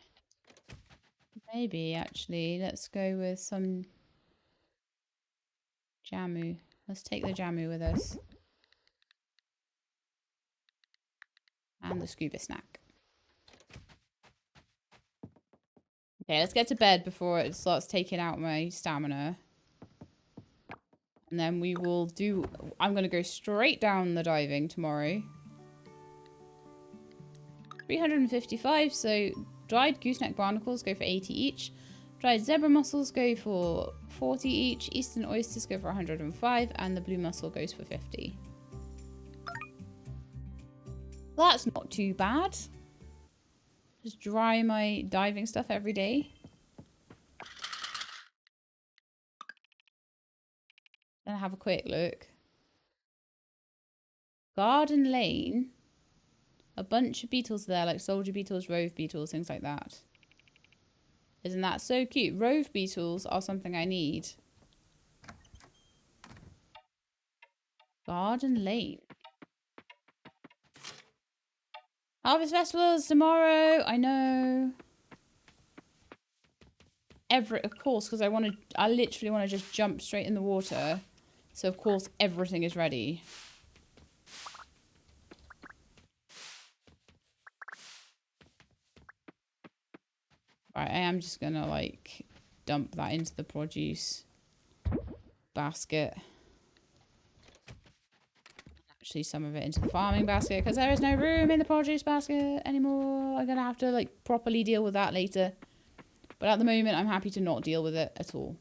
Maybe, actually. Let's go with some jamu. Let's take the jamu with us. And the scuba snack. Okay, let's get to bed before it starts taking out my stamina. And then we will do... I'm going to go straight down the diving tomorrow. 355, so dried gooseneck barnacles go for 80 each. Dried zebra mussels go for 40 each. Eastern oysters go for 105. And the blue mussel goes for 50. That's not too bad. Just dry my diving stuff every day. Then have a quick look. Garden Lane. A bunch of beetles there, like soldier beetles, rove beetles, things like that. Isn't that so cute? Rove beetles are something I need. Garden Lane. Harvest Festivals tomorrow. I know. Of course, because I literally want to just jump straight in the water. So of course everything is ready. Right, I am just gonna like dump that into the produce basket. Actually, some of it into the farming basket because there is no room in the produce basket anymore. I'm gonna have to like properly deal with that later. But at the moment, I'm happy to not deal with it at all.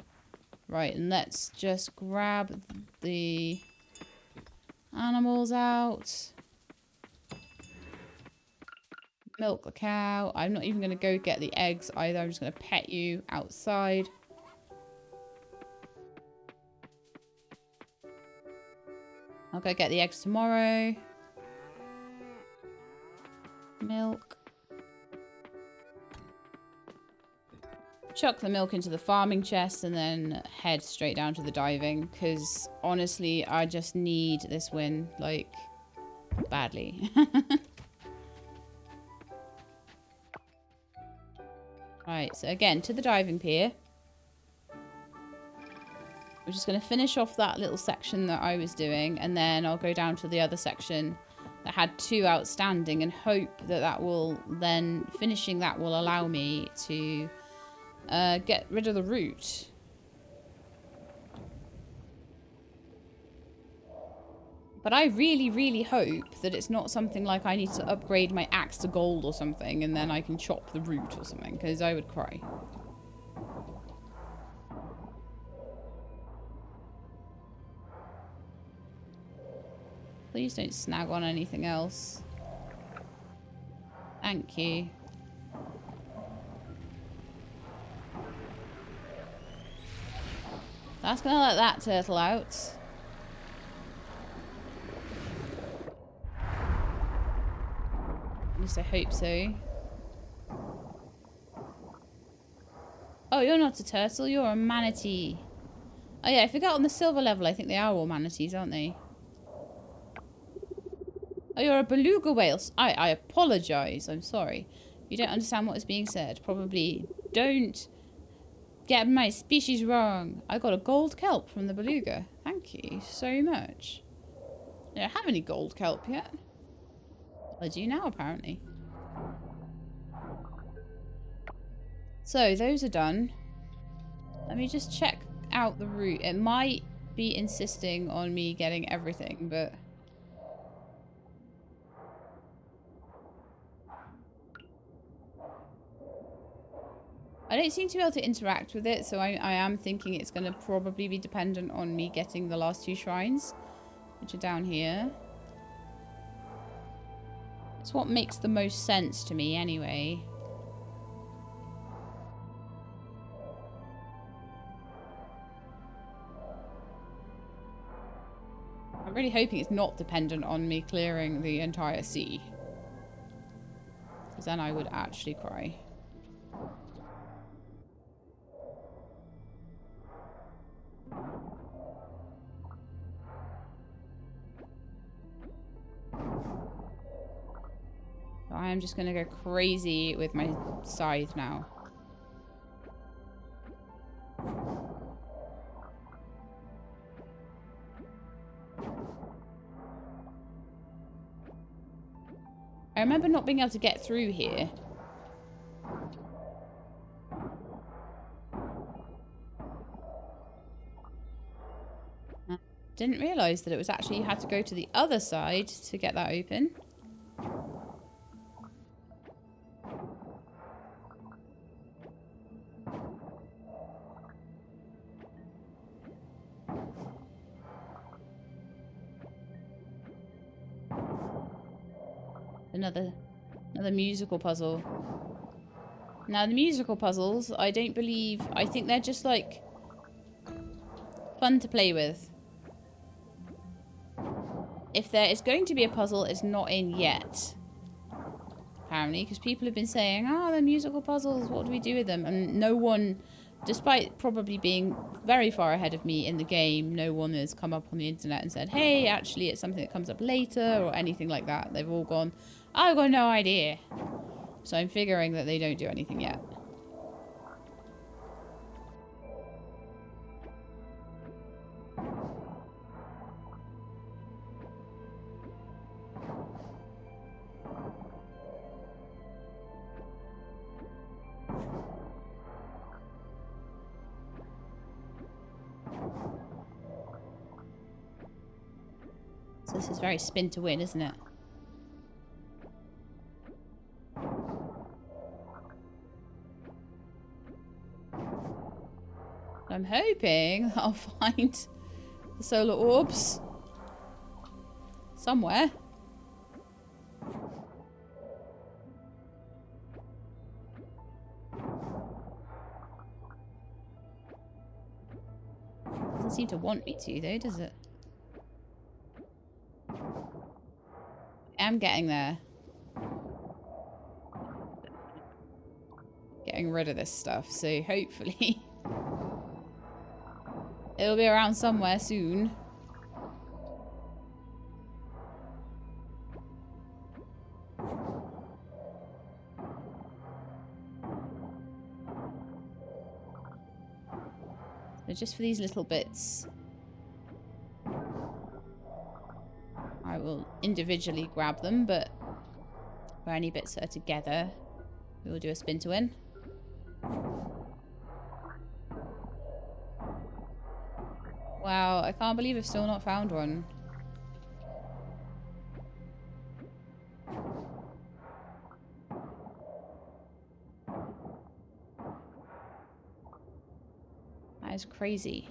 Right, and let's just grab the animals out. Milk the cow. I'm not even going to go get the eggs either. I'm just going to pet you outside. I'll go get the eggs tomorrow. Milk. Chuck the milk into the farming chest and then head straight down to the diving. Because honestly, I just need this win. Like, badly. Right, so again, to the diving pier. We're just going to finish off that little section that I was doing. And then I'll go down to the other section that had 2 outstanding. And hope that that will then... Finishing that will allow me to get rid of the root. But I really, really hope that it's not something like I need to upgrade my axe to gold or something and then I can chop the root or something, because I would cry. Please don't snag on anything else. Thank you. That's gonna let that turtle out. At least I hope so. Oh, you're not a turtle, you're a manatee. Oh yeah, I forgot on the silver level, I think they are all manatees, aren't they? Oh, you're a beluga whale. I apologise, I'm sorry. You don't understand what is being said. Probably don't get my species wrong. I got a gold kelp from the beluga. Thank you so much. I don't have any gold kelp yet. I do now, apparently. So, those are done. Let me just check out the route. It might be insisting on me getting everything, but... I don't seem to be able to interact with it, so I am thinking it's going to probably be dependent on me getting the last 2 shrines, which are down here. It's what makes the most sense to me, anyway. I'm really hoping it's not dependent on me clearing the entire sea. Because then I would actually cry. So I am just going to go crazy with my scythe now. I remember not being able to get through here. Didn't realise that it was actually you had to go to the other side to get that open. Another musical puzzle. Now the musical puzzles, I think they're just like fun to play with. If there is going to be a puzzle, it's not in yet. Apparently, because people have been saying, oh, they're musical puzzles, what do we do with them? And no one, despite probably being very far ahead of me in the game, no one has come up on the internet and said, hey, actually it's something that comes up later or anything like that. They've all gone, I've got no idea. So I'm figuring that they don't do anything yet. So this is very spin to win, isn't it? I'm hoping that I'll find the solar orbs somewhere. Doesn't seem to want me to, though, does it? I am getting there. Getting rid of this stuff, so hopefully it'll be around somewhere soon. So just for these little bits, I will individually grab them, but for any bits that are together, we will do a spin to win. Wow, I can't believe I've still not found one. That is crazy.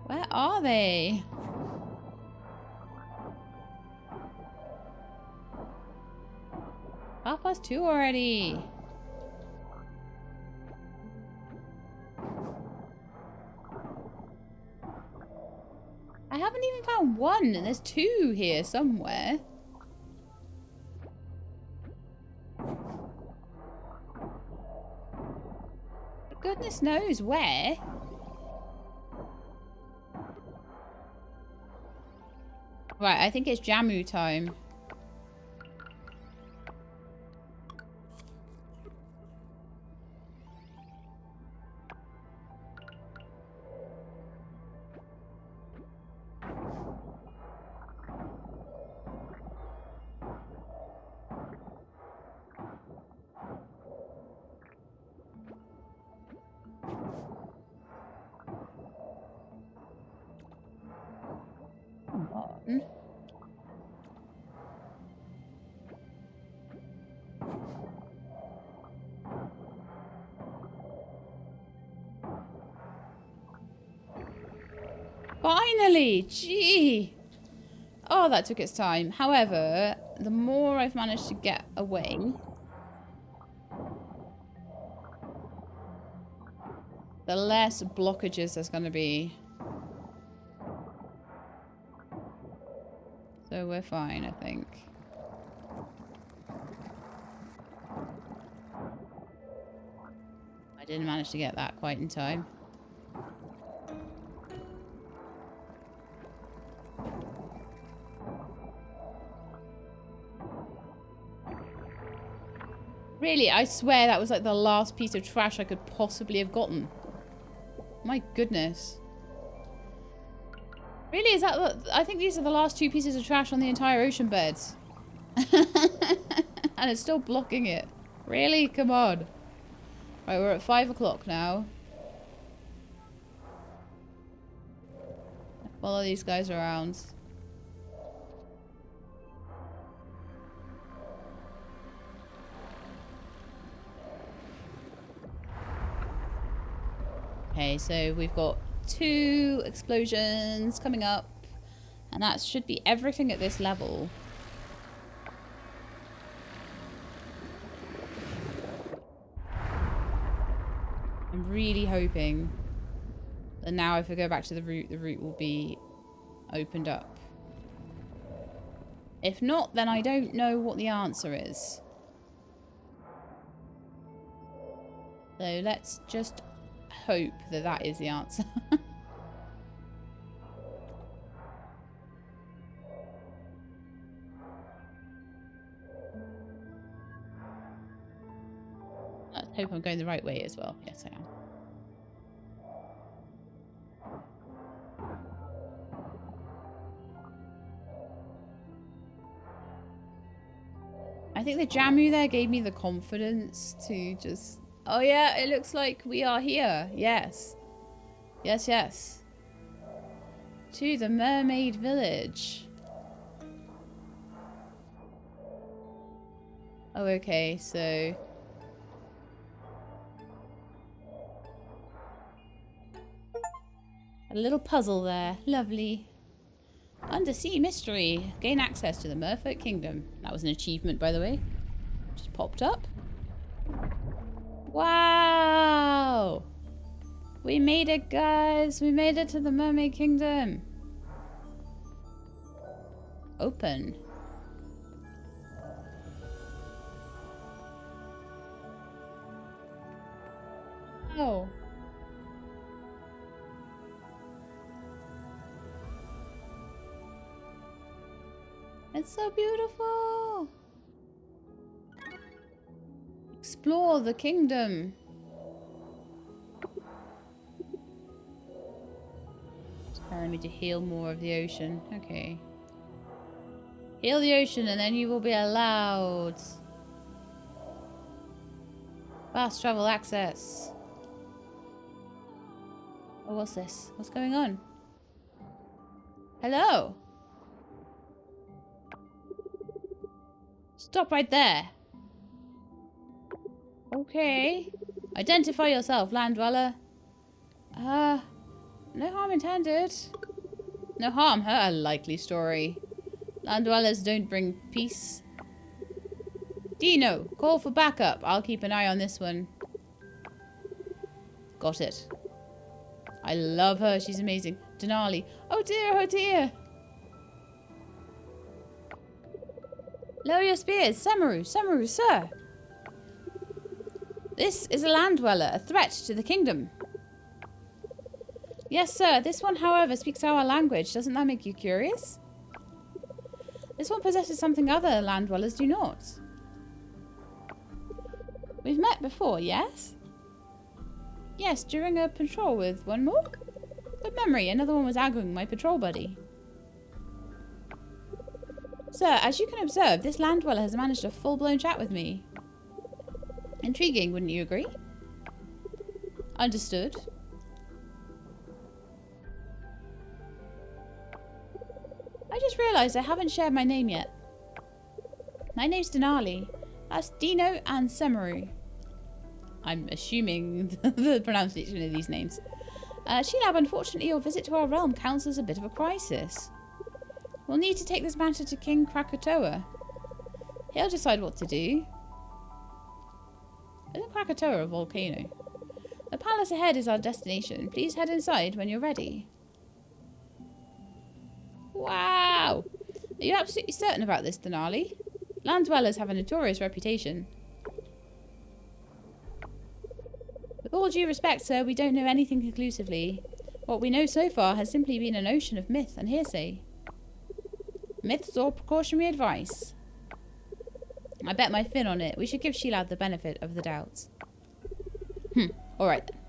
Where are they? +2 already. I haven't even found one, and there's 2 here somewhere. But goodness knows where. Right, I think it's Jamu time. Finally! Gee! Oh, that took its time. However, the more I've managed to get away, the less blockages there's going to be. So we're fine, I think. I didn't manage to get that quite in time. Really, I swear that was like the last piece of trash I could possibly have gotten. My goodness. Really, is that what, I think these are the last 2 pieces of trash on the entire ocean beds. And it's still blocking it. Really? Come on. Right, we're at 5 o'clock now. Follow these guys around. Okay, so we've got 2 explosions coming up, and that should be everything at this level. I'm really hoping that now if I go back to the route will be opened up. If not, then I don't know what the answer is. So let's just hope that that is the answer. Let's hope I'm going the right way as well. Yes, I am. I think the Jamu there gave me the confidence to just... Oh yeah, it looks like we are here. Yes. Yes, yes. To the Mermaid village. Oh, okay, so... A little puzzle there. Lovely. Undersea mystery. Gain access to the Merfolk Kingdom. That was an achievement, by the way. Just popped up. Wow! We made it, guys! We made it to the Mermaid Kingdom! Open. Oh. It's so beautiful! Explore the kingdom. Inspiring me to heal more of the ocean. Okay. Heal the ocean and then you will be allowed. Fast travel access. Oh, what's this? What's going on? Hello? Stop right there. Okay. Identify yourself, land dweller. No harm intended. No harm, a likely story. Land dwellers don't bring peace. Dino, call for backup. I'll keep an eye on this one. Got it. I love her. She's amazing. Denali. Oh dear, oh dear. Lower your spears. Samaru, Samaru, sir. This is a land dweller, a threat to the kingdom. Yes, sir. This one, however, speaks our language. Doesn't that make you curious? This one possesses something other land dwellers do not. We've met before, yes? Yes, during a patrol with one more. Good memory. Another one was Agung, my patrol buddy. Sir, as you can observe, this land dweller has managed a full-blown chat with me. Intriguing, wouldn't you agree? Understood. I just realised I haven't shared my name yet. My name's Denali. That's Dino and Semaru. I'm assuming the pronunciation of these names. Sheelab, unfortunately your visit to our realm counts as a bit of a crisis. We'll need to take this matter to King Krakatoa. He'll decide what to do. Isn't Krakatoa a volcano? The palace ahead is our destination. Please head inside when you're ready. Wow! Are you absolutely certain about this, Denali? Land dwellers have a notorious reputation. With all due respect, sir, we don't know anything conclusively. What we know so far has simply been an ocean of myth and hearsay. Myths or precautionary advice? I bet my fin on it. We should give Sheelab the benefit of the doubt. Alright then.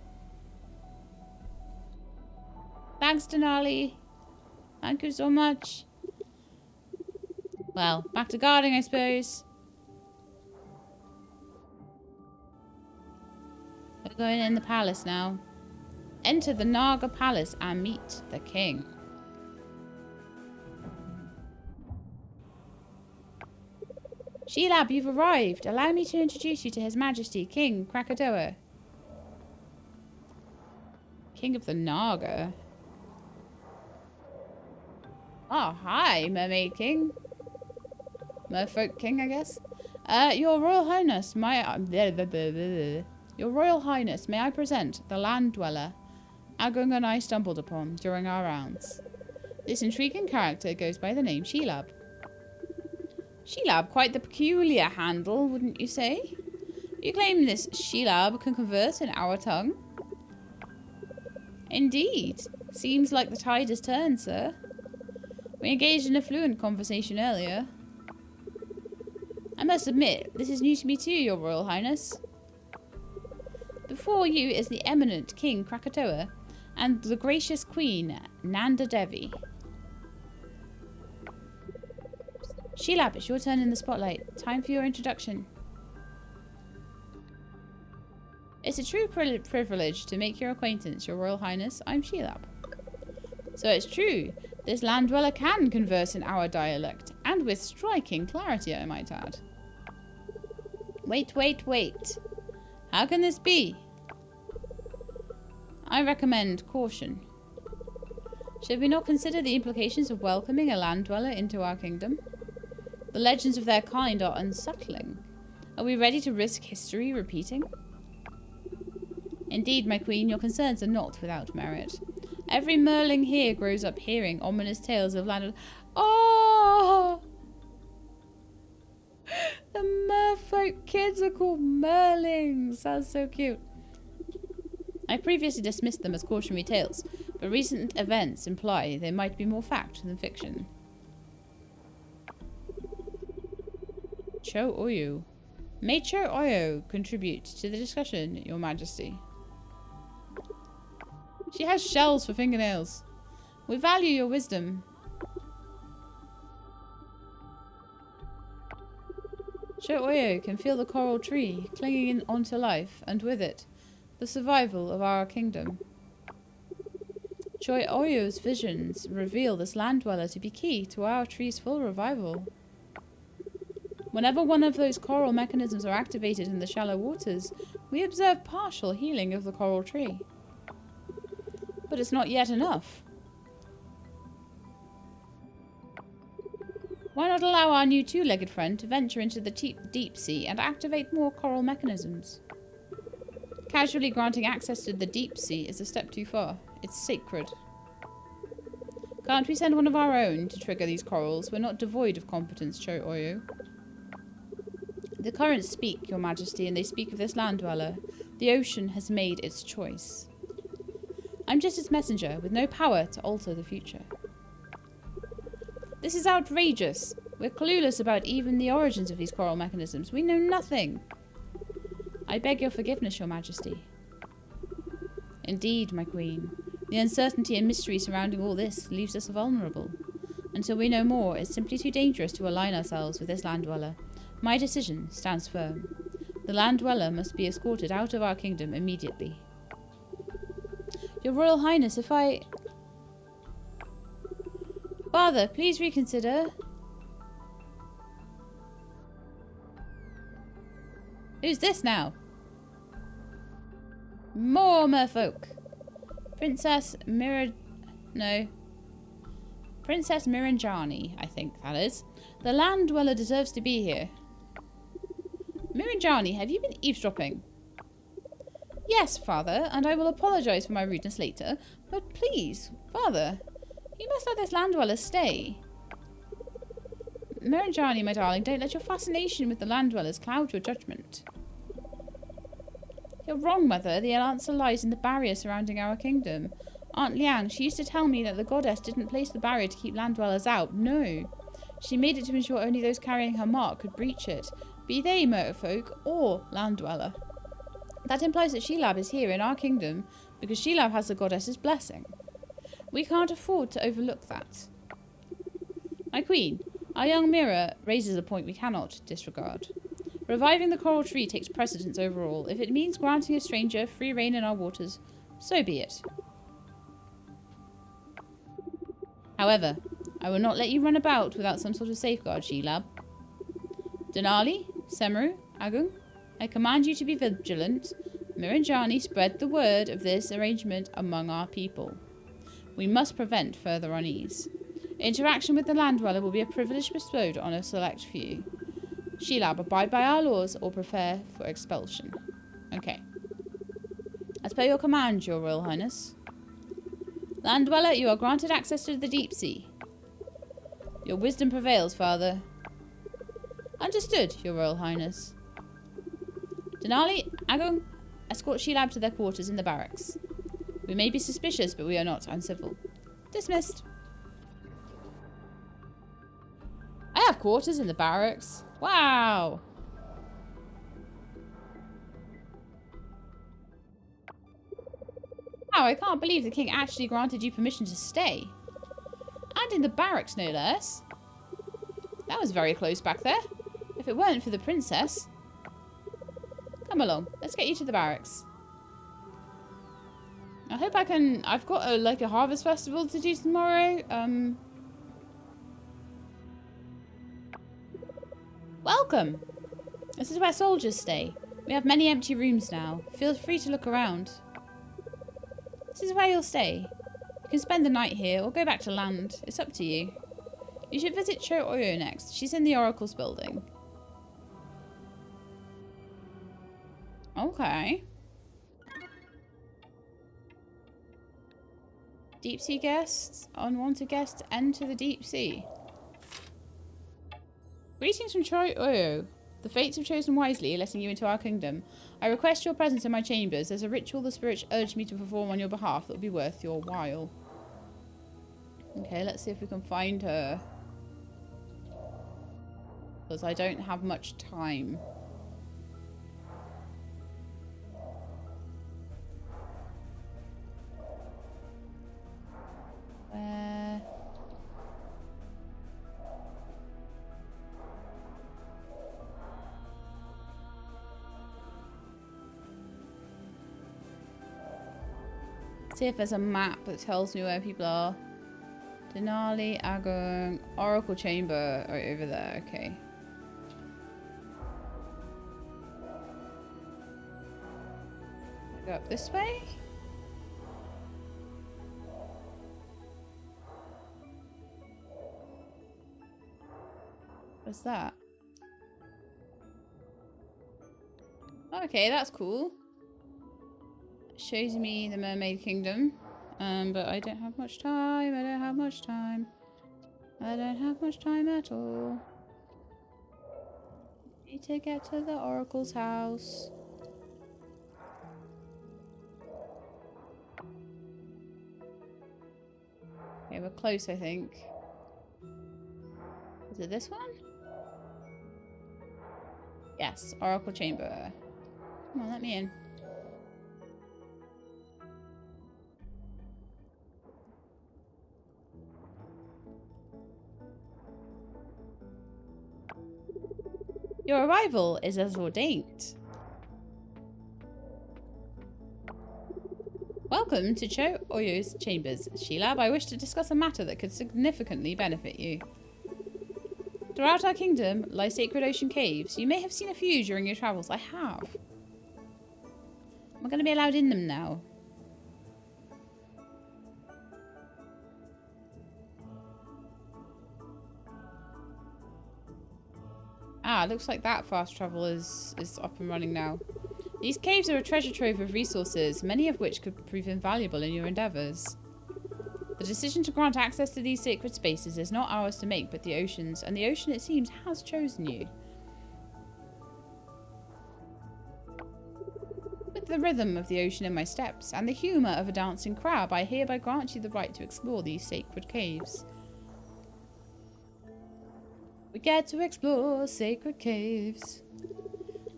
Thanks, Denali. Thank you so much. Well, back to guarding, I suppose. We're going in the palace now. Enter the Naga Palace and meet the king. Sheelab, you've arrived. Allow me to introduce you to His Majesty, King Krakatoa. King of the Naga. Oh, hi, Mermaid King. Merfolk King, I guess. Your Royal Highness, Your Royal Highness, may I present the land dweller Agung and I stumbled upon during our rounds. This intriguing character goes by the name Sheelab. Sheelab, quite the peculiar handle, wouldn't you say? You claim this Sheelab can converse in our tongue? Indeed. Seems like the tide has turned, sir. We engaged in a fluent conversation earlier. I must admit, this is new to me too, Your Royal Highness. Before you is the eminent King Krakatoa and the gracious Queen Nanda Devi. Sheelab, it's your turn in the spotlight. Time for your introduction. It's a true privilege to make your acquaintance, Your Royal Highness. I'm Sheelab. So it's true. This land dweller can converse in our dialect, and with striking clarity, I might add. Wait. How can this be? I recommend caution. Should we not consider the implications of welcoming a land dweller into our kingdom? The legends of their kind are unsettling. Are we ready to risk history repeating? Indeed, my queen, your concerns are not without merit. Every merling here grows up hearing ominous tales of land... Oh! The merfolk kids are called merlings. That's so cute. I previously dismissed them as cautionary tales, but recent events imply they might be more fact than fiction. Cho Oyo. May Cho Oyo contribute to the discussion, Your Majesty? She has shells for fingernails. We value your wisdom. Cho Oyo can feel the coral tree clinging onto life, and with it, the survival of our kingdom. Cho Oyo's visions reveal this land dweller to be key to our tree's full revival. Whenever one of those coral mechanisms are activated in the shallow waters, we observe partial healing of the coral tree. But it's not yet enough. Why not allow our new two-legged friend to venture into the deep sea and activate more coral mechanisms? Casually granting access to the deep sea is a step too far. It's sacred. Can't we send one of our own to trigger these corals? We're not devoid of competence, Cho Oyo. The currents speak, Your Majesty, and they speak of this land dweller. The ocean has made its choice. I'm just its messenger, with no power to alter the future. This is outrageous. We're clueless about even the origins of these coral mechanisms. We know nothing. I beg your forgiveness, Your Majesty. Indeed, my queen. The uncertainty and mystery surrounding all this leaves us vulnerable. Until we know more, it's simply too dangerous to align ourselves with this land dweller. My decision stands firm. The land dweller must be escorted out of our kingdom immediately. Your Royal Highness, if I... Father, please reconsider. Who's this now? More merfolk. Princess Mira... No. Princess Miranjani, I think that is. The land dweller deserves to be here. Miranjani, have you been eavesdropping? Yes, father, and I will apologise for my rudeness later. But please, father, you must let this land dweller stay. Miranjani, my darling, don't let your fascination with the land dwellers cloud your judgment. You're wrong, mother. The answer lies in the barrier surrounding our kingdom. Aunt Liang, she used to tell me that the goddess didn't place the barrier to keep land dwellers out. No. She made it to ensure only those carrying her mark could breach it, be they merfolk or land dweller. That implies that Sheilab is here in our kingdom because Sheilab has the goddess's blessing. We can't afford to overlook that. My queen, our young Mira raises a point we cannot disregard. Reviving the coral tree takes precedence over all. If it means granting a stranger free reign in our waters, so be it. However, I will not let you run about without some sort of safeguard, Sheilab. Denali, Semru, Agung, I command you to be vigilant. Miranjani spread the word of this arrangement among our people. We must prevent further unease. Interaction with the land dweller will be a privilege bestowed on a select few. Sheilab, abide by our laws or prepare for expulsion. Okay. As per your command, Your Royal Highness. Land dweller, you are granted access to the deep sea. Your wisdom prevails, father. Understood, Your Royal Highness. Denali, Agung, escort Sheilab to their quarters in the barracks. We may be suspicious, but we are not uncivil. Dismissed. I have quarters in the barracks. Wow. Wow, I can't believe the king actually granted you permission to stay. And in the barracks, no less. That was very close back there. If it weren't for the princess... Come along, let's get you to the barracks. I hope I can... I've got a harvest festival to do tomorrow. Welcome! This is where soldiers stay. We have many empty rooms now. Feel free to look around. This is where you'll stay. You can spend the night here or go back to land. It's up to you. You should visit Cho Oyo next. She's in the Oracle's building. Okay. Deep sea guests. Unwanted guests enter the deep sea. Greetings from Choi Oyo. The fates have chosen wisely, letting you into our kingdom. I request your presence in my chambers. There's a ritual the spirits urged me to perform on your behalf that will be worth your while. Okay, let's see if we can find her. Because I don't have much time. Where... See if there's a map that tells me where people are. Denali, Agung, Oracle Chamber, right over there, okay. Go up this way? What's that? Okay, that's cool. Shows me the Mermaid Kingdom. But I don't have much time. I don't have much time. I don't have much time at all. Need to get to the Oracle's house. Okay, we're close, I think. Is it this one? Yes, Oracle Chamber. Come on, let me in. Your arrival is as ordained. Welcome to Cho Oyo's chambers, Sheilab. I wish to discuss a matter that could significantly benefit you. Throughout our kingdom lie sacred ocean caves. You may have seen a few during your travels. I have. Am I going to be allowed in them now? Ah, looks like that fast travel is up and running now. These caves are a treasure trove of resources, many of which could prove invaluable in your endeavours. The decision to grant access to these sacred spaces is not ours to make, but the ocean's, and the ocean, it seems, has chosen you. With the rhythm of the ocean in my steps, and the humour of a dancing crab, I hereby grant you the right to explore these sacred caves. We get to explore sacred caves.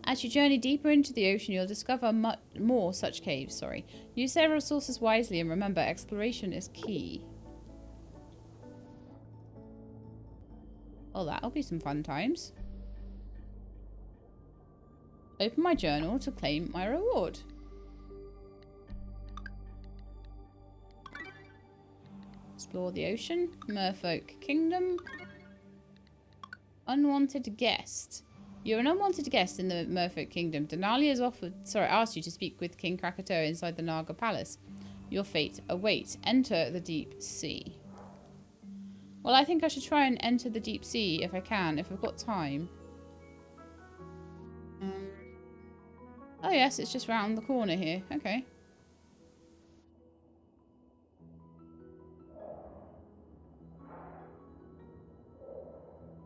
As you journey deeper into the ocean, you'll discover more such caves. Use their resources wisely and remember, exploration is key. Well, that'll be some fun times. Open my journal to claim my reward. Explore the ocean. Merfolk Kingdom. Unwanted guest. You're an unwanted guest in the Merfolk Kingdom. Denali has asked you to speak with King Krakatoa inside the Naga Palace. Your fate awaits. Enter the deep sea. Well, I think I should try and enter the deep sea if I can, if I've got time. Oh yes, it's just round the corner here. Okay.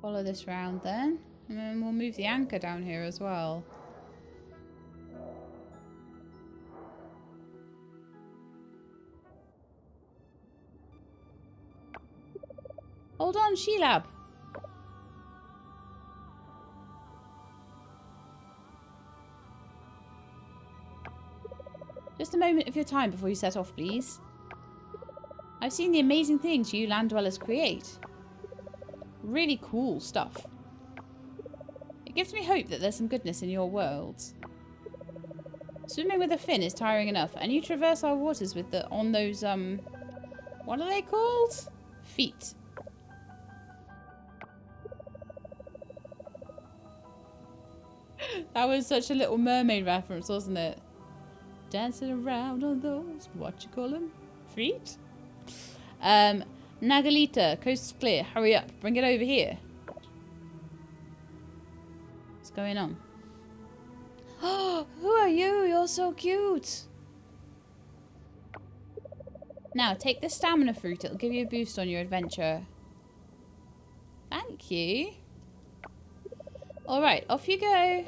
Follow this round then. And then we'll move the anchor down here as well. Hold on, Sheelab. Just a moment of your time before you set off, please. I've seen the amazing things you land dwellers create. Really cool stuff. It gives me hope that there's some goodness in your world. Swimming with a fin is tiring enough, and you traverse our waters with on those, what are they called? Feet. That was such a Little Mermaid reference, wasn't it? Dancing around on those, what you call them? Feet? Nagalita, coast's clear. Hurry up, bring it over here. What's going on? Oh, who are you? You're so cute. Now, take the stamina fruit. It'll give you a boost on your adventure. Thank you. Alright, off you go.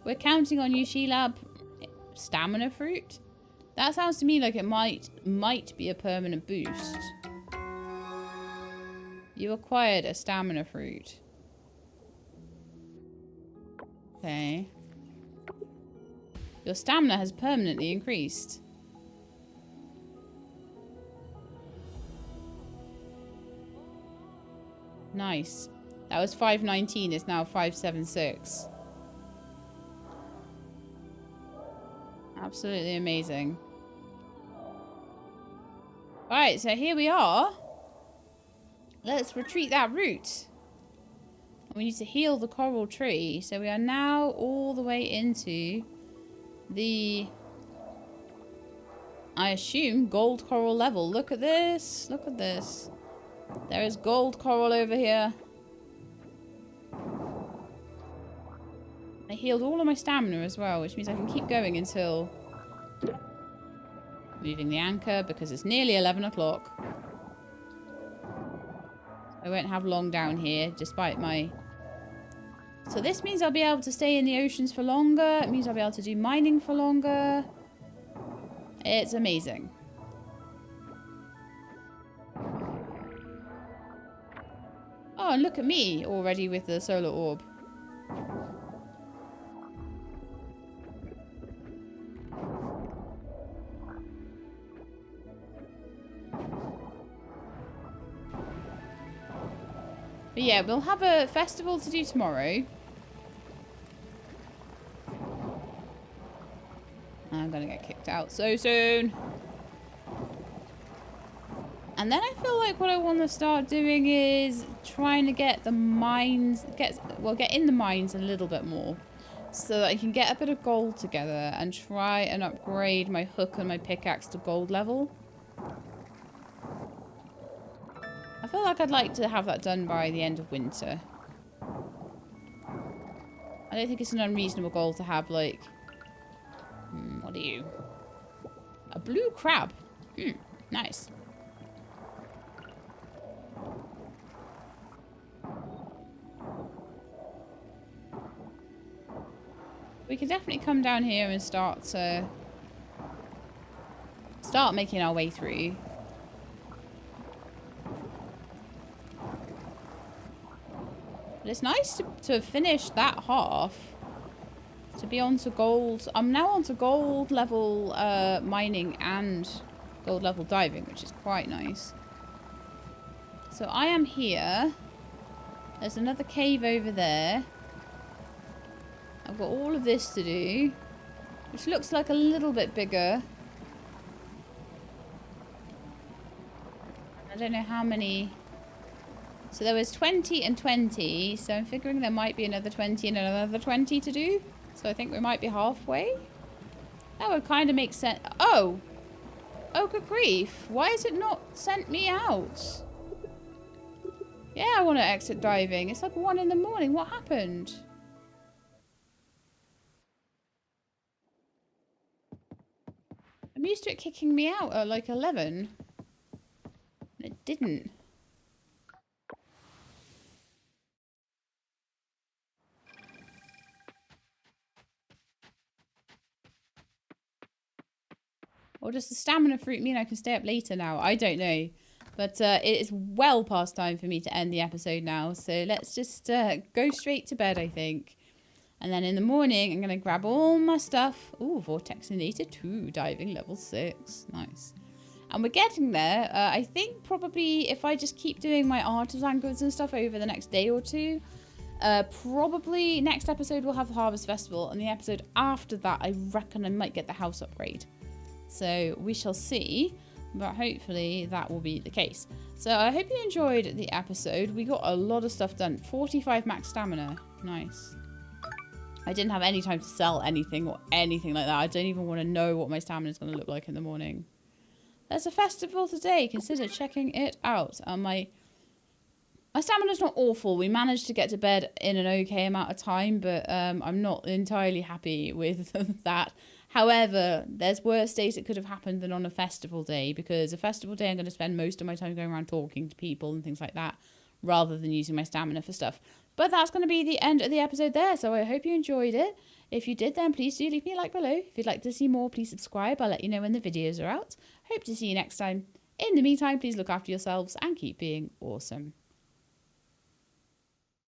We're counting on you, Sheelab. Stamina fruit? That sounds to me like it might be a permanent boost. You acquired a stamina fruit. Okay. Your stamina has permanently increased. Nice. That was 519, it's now 576. Absolutely amazing. Alright, so here we are. Let's retreat that route. We need to heal the coral tree. So we are now all the way into the, I assume, gold coral level. Look at this. Look at this. There is gold coral over here. I healed all of my stamina as well, which means I can keep going until moving the anchor because it's nearly 11 o'clock. I won't have long down here despite my... So this means I'll be able to stay in the oceans for longer. It means I'll be able to do mining for longer. It's amazing. Oh, and look at me already with the solar orb. But yeah, we'll have a festival to do tomorrow. I'm gonna get kicked out so soon. And then I feel like what I want to start doing is trying to get the mines, get in the mines a little bit more. So that I can get a bit of gold together and try and upgrade my hook and my pickaxe to gold level. I feel like I'd like to have that done by the end of winter. I don't think it's an unreasonable goal to have, like... what are you? A blue crab. Nice. We can definitely come down here and start making our way through. But it's nice to have finished that half. To be on to gold. I'm now on to gold level mining and gold level diving, which is quite nice. So I am here. There's another cave over there. I've got all of this to do, which looks like a little bit bigger. I don't know how many. So there was 20 and 20, so I'm figuring there might be another 20 and another 20 to do. So I think we might be halfway. That would kind of make sense. Oh! Oh, good grief. Why has it not sent me out? Yeah, I want to exit diving. It's like 1 in the morning. What happened? I'm used to it kicking me out at like 11. It didn't. Or does the stamina fruit mean I can stay up later now? I don't know. But it is well past time for me to end the episode now. So let's just go straight to bed, I think. And then in the morning, I'm going to grab all my stuff. Ooh, Vortexinator 2, diving level 6. Nice. And we're getting there. I think probably if I just keep doing my artisan goods and stuff over the next day or two, probably next episode we'll have the Harvest Festival. And the episode after that, I reckon I might get the house upgrade. So we shall see, but hopefully that will be the case. So I hope you enjoyed the episode. We got a lot of stuff done. 45 max stamina. Nice. I didn't have any time to sell anything or anything like that. I don't even want to know what my stamina is going to look like in the morning. There's a festival today. Consider checking it out. My stamina's not awful. We managed to get to bed in an okay amount of time, but I'm not entirely happy with that. However, there's worse days it could have happened than on a festival day, because a festival day I'm going to spend most of my time going around talking to people and things like that, rather than using my stamina for stuff. But that's going to be the end of the episode there, so I hope you enjoyed it. If you did, then please do leave me a like below. If you'd like to see more, please subscribe. I'll let you know when the videos are out. Hope to see you next time. In the meantime, please look after yourselves and keep being awesome.